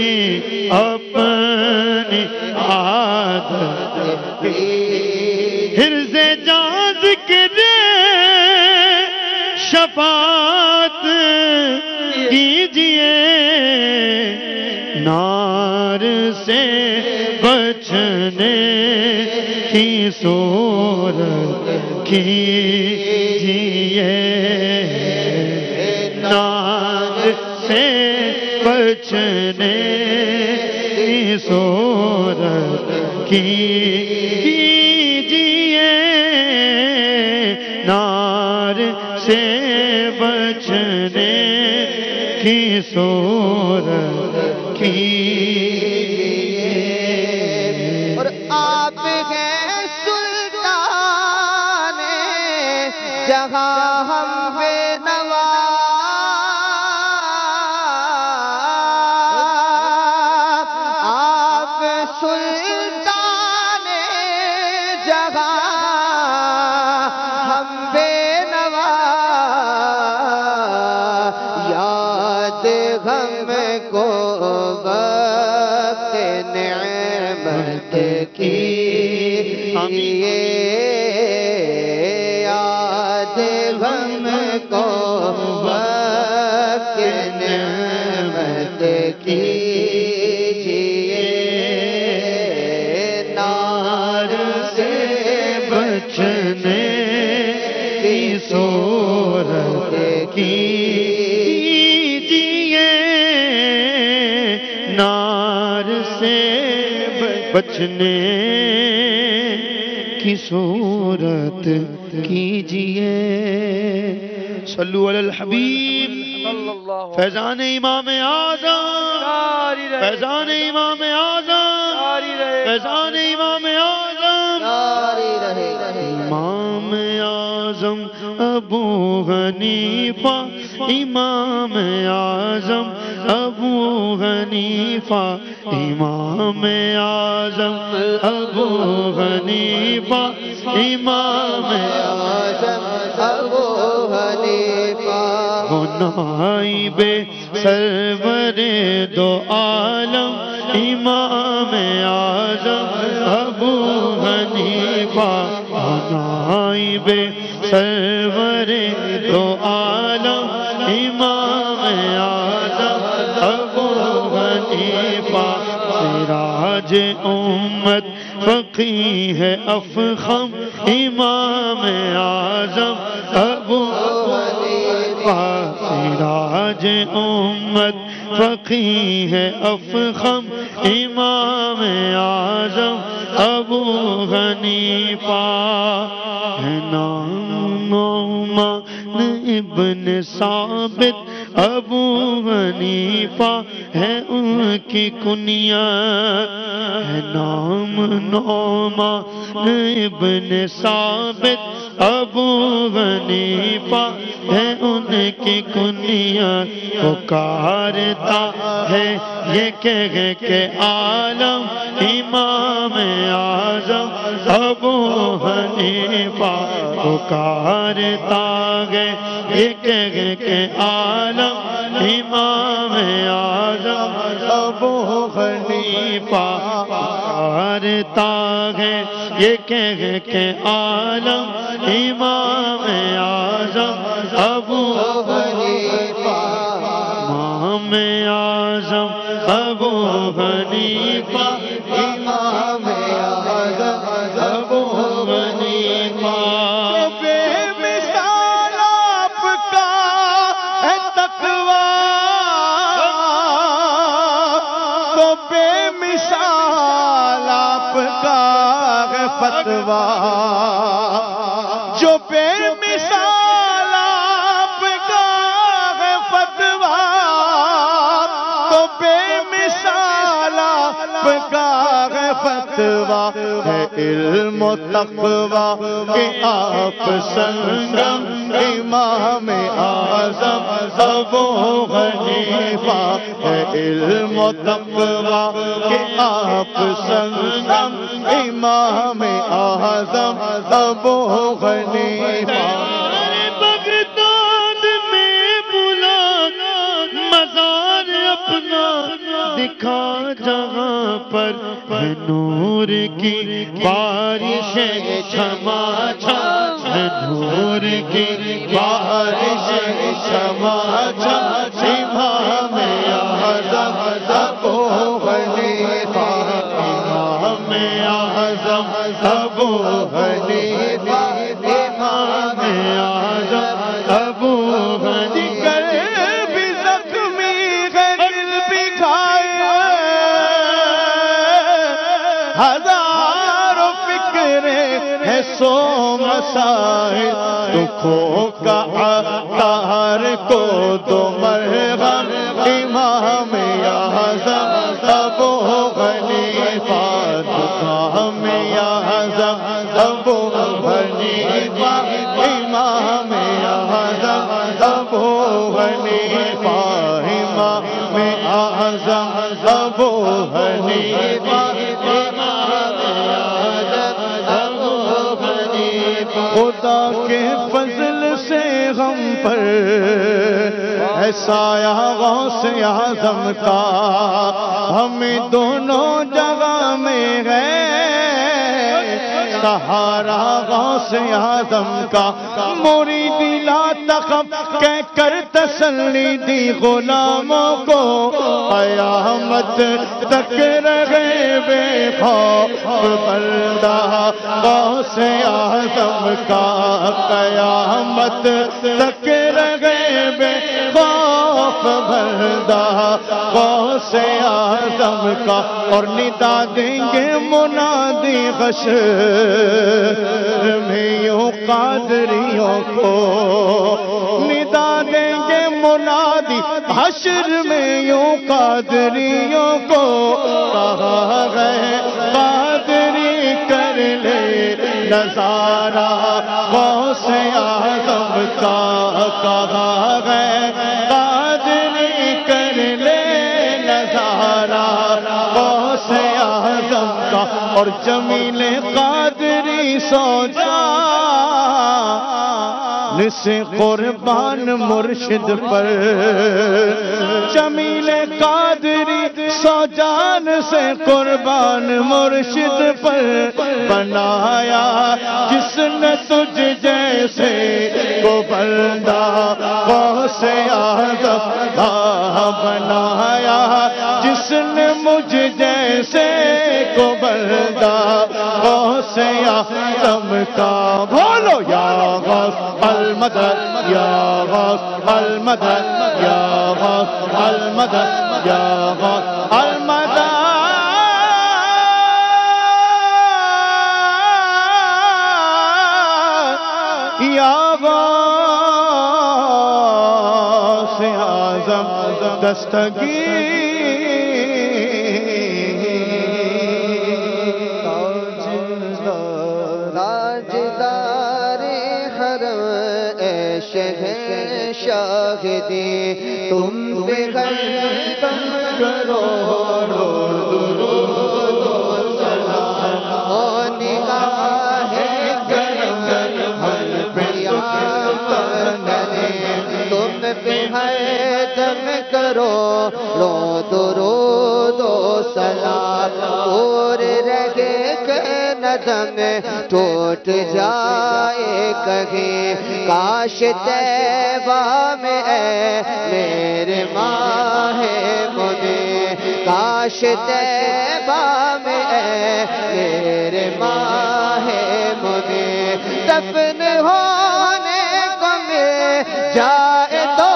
اپنی عادت حرز جان ذکر شفاعت کیجیے، نار سے بچنے کی صورت کیجیے، نار سے بچنے کی صورت کیجیے، نار سے بچنے کی صورت کیجیے، اور آپ ہیں سلطان جہاں ہم بے نوا، آپ سلطان جہاں ہم بے نوا، یاد ہم کو وقت نعمت کی، یاد ہم کو وقت نعمت کیجیے، نار سے بچنے کی صورت کیجیے، نار سے بچنے کی صورت کیجیے، صلو علی الحبیب، فیضان امام اعظم، فیضان امام اعظم، فیضان امام اعظم، امام اعظم ابو حنیفہ امام اعظم ابو حنیفہ، امام اعظم ابو حنیفہ، امام اعظم ابو حنیفہ، نائب سرور دو عالم امام اعظم ابو حنیفہ، نائب سرور دو عالم امام اعظم ابو حنیفہ، سراج امت فقیہ افخم امام اعظم ابو حنیفہ، سراج امت فقیہ افخم امام اعظم ابو حنیفہ، ہے نعمان ابن ثابت ابو حنیفہ ہے ان کی کنیت، ہے نام نعمان ابن ثابت ابو حنیفہ ہے ان کی کنیت، پکارتا ہے یہ کہہ کہ عالم امام اعظم ابو حنیفہ، پکارتا ہے یہ کہہ کہ عالم امام اعظم ابو حنیفہ، پکارتا ہے یہ کہہ کہ عالم امام اعظم ابو حنیفہ، امام اعظم ابو حنیفہ، امام اعظم ابو حنیفہ، بے مثال آپ کا ہے تقویٰ، تو بے مثال آپ کا ہے فتویٰ، جو بے مثال آپ کا ہے فتویٰ، تو بے مثال آپ کا ہے فتویٰ، ہے علم و تقویٰ کہ آپ سنگم امام اعظم ابو حنیفہ، ہے علم و تقویٰ کہ آپ سنگم امام اعظم ابو حنیفہ، بغداد میں بلا مزار اپنا دکھا جہاں پر ہے نور کی بارش چھما چھم، ہے نور کی بارش چھما چھم، امام اعظم ابو حنیفہ، امام اعظم ابو حنیفہ، امام اعظم ابو حنیفہ، بھی زخمی ہے دل بھی گھائے، ہزاروں فکریں ہے سو مسائل، دکھوں کا عطار کو دو مرہم امام اعظم ابو حنیفہ، امام اعظم ابو حنیفہ، امام اعظم ابو حنیفہ، امام اعظم ابو حنیفہ، امام اعظم ابو حنیفہ، خدا کے فضل سے ہم پر ہے سایہ غوث اعظم کا، ہمیں دونوں جگہ میں ہے سہارا غوث اعظم کا، مریدی لا تخف کہہ کر تسلی دی غلاموں کو، قیامت تک رہے بے خوف بندہ غوث اعظم کا، قیامت تک رہے بے خوف بندہ غوث اعظم کا، اور ندا دیں گے منادی حشر میں یوں قادریوں کو، ندا دیں گے منادی حشر میں یوں قادریوں کو، کہا گئے قادری کر لے نظارہ غوث اعظم کا، کہا گئے زہرا غوث اعظم کا اور جمیل قادری سوچا سے قربان مرشد پر جمیل قادری سو جان سے قربان مرشد پر بنایا جس نے تجھ جیسے کو بندہ غوث اعظم بنایا جس نے مجھ جیسے کو بندہ غوث اعظم کا بولو یا غوث المدد یا غوث المدد یا غوث المدد یا غوث المدد یا غوث اعظم دستگیر شاہدی تم پہ غیبت کرو درود و سلام و نگاہ کرم ہر پیامبرے تم پہ ہردم کرو رو درود و سلام اور رگے ندم ٹوٹ جائے کہیں کاش طیبہ میں اے میرے ماہ مدیں کاش طیبہ میں اے میرے ماہ مدیں دفن ہونے کو مل جائے تو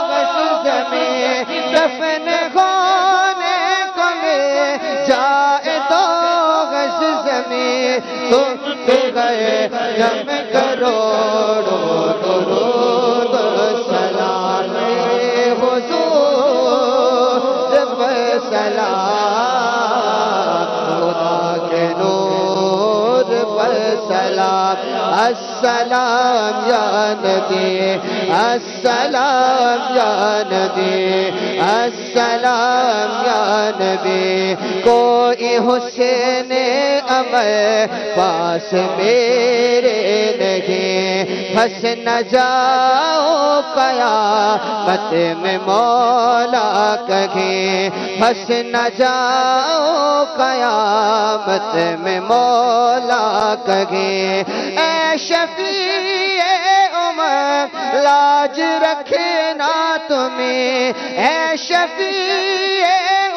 غش زمین دفن ہونے کو مل جائے تو غش زمین تم پہ گئے جم کروڑوں درود سلام حضور سلام خدا کے نور پر سلام السلام یا نبی السلام یا نبی السلام یا نبی کوئی حسین عمل پاس میرے نہیں پھنس نہ جاؤ قیامت میں مولا کہیں پھنس نہ جاؤ قیامت میں مولا کہیں اے شفیع امت لاج رکھنا تمہیں اے شفیع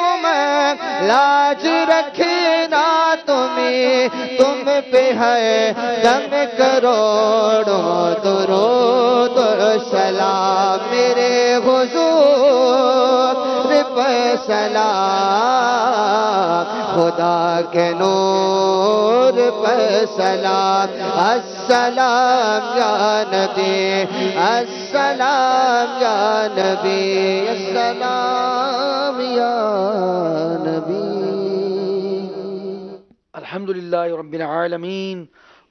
امت لاج رکھنا تمہیں تم پہ ہے دم کروڑوں درود سلام میرے حضور پہ سلام خدا کے نور پہ سلام السلام یا نبی السلام یا نبی السلام یا نبی الحمدللہ رب العالمین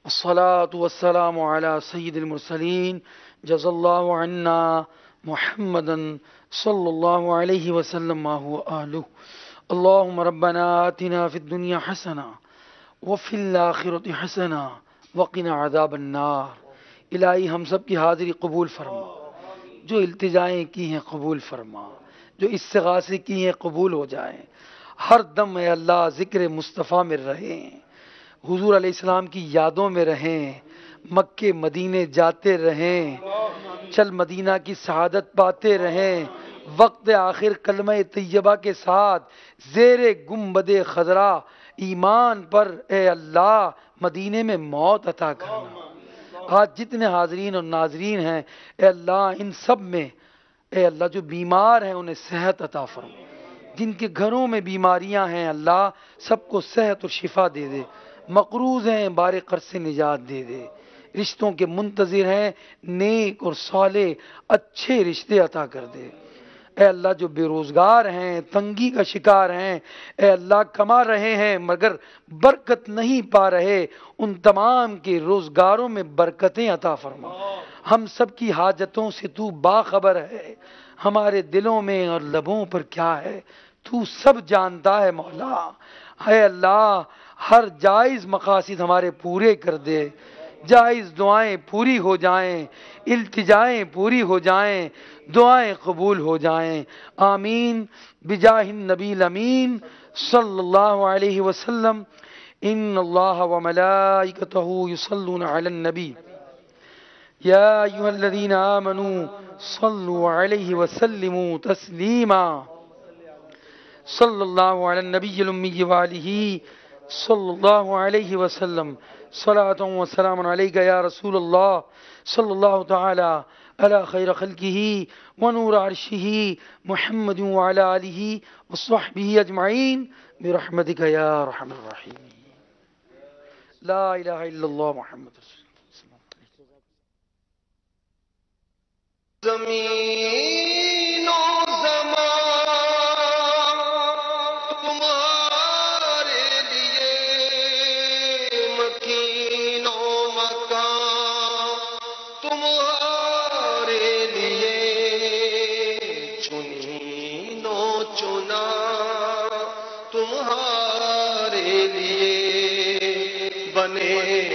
والصلاة والسلام على سید المرسلین جزا اللہ عنا محمدا صلی اللہ علیہ وسلم و آلہ اللہم ربنا آتنا فی الدنیا حسنہ وفی الآخرۃ حسنہ وقنا عذاب النار الہی ہم سب کی حاضری قبول فرما جو التجائیں کی ہیں قبول فرما جو استغاثے کی ہیں قبول ہو جائیں ہر دم اے اللہ ذکر مصطفیٰ میں رہیں حضور علیہ السلام کی یادوں میں رہیں مکے مدینے جاتے رہیں چل مدینہ کی سعادت پاتے رہیں وقت آخر کلمہ طیبہ کے ساتھ زیر گنبد خضرا ایمان پر اے اللہ مدینے میں موت عطا کرنا آج جتنے حاضرین اور ناظرین ہیں اے اللہ ان سب میں اے اللہ جو بیمار ہیں انہیں صحت عطا فرما جن کے گھروں میں بیماریاں ہیں اللہ سب کو صحت اور شفا دے دے مقروض ہیں بار قرض سے نجات دے دے رشتوں کے منتظر ہیں نیک اور صالح اچھے رشتے عطا کر دے اے اللہ جو بے روزگار ہیں تنگی کا شکار ہیں اے اللہ کما رہے ہیں مگر برکت نہیں پا رہے ان تمام کے روزگاروں میں برکتیں عطا فرما ہم سب کی حاجتوں سے تو باخبر ہے ہمارے دلوں میں اور لبوں پر کیا ہے تو سب جانتا ہے مولا. اے اللہ ہر جائز مقاصد ہمارے پورے کر دے، جائز دعائیں پوری ہو جائیں، التجائیں پوری ہو جائیں، دعائیں قبول ہو جائیں. آمین بجاہ النبی الامین صلی اللہ علیہ وسلم. ان اللہ وملائکتہ یصلون علی النبی یا ایھا الذین آمنوا صلوا علیہ وسلموا تسلیما. صلی اللہ علی النبی الامی وآلہ صلی اللہ علیہ وسلم. صلاۃ و سلام علیک یا رسول اللہ صلی اللہ تعالی علی خیر خلقہ ونور عرشہ محمد وعلی آلہ وصحبہ اجمعین برحمتک یا ارحم الراحمین. لا الہ الا اللہ محمد رسول اللہ. زمین و زمان تمہارے لیے، مکین و مکان تمہارے لیے، چنین و چنا تمہارے لیے بنے.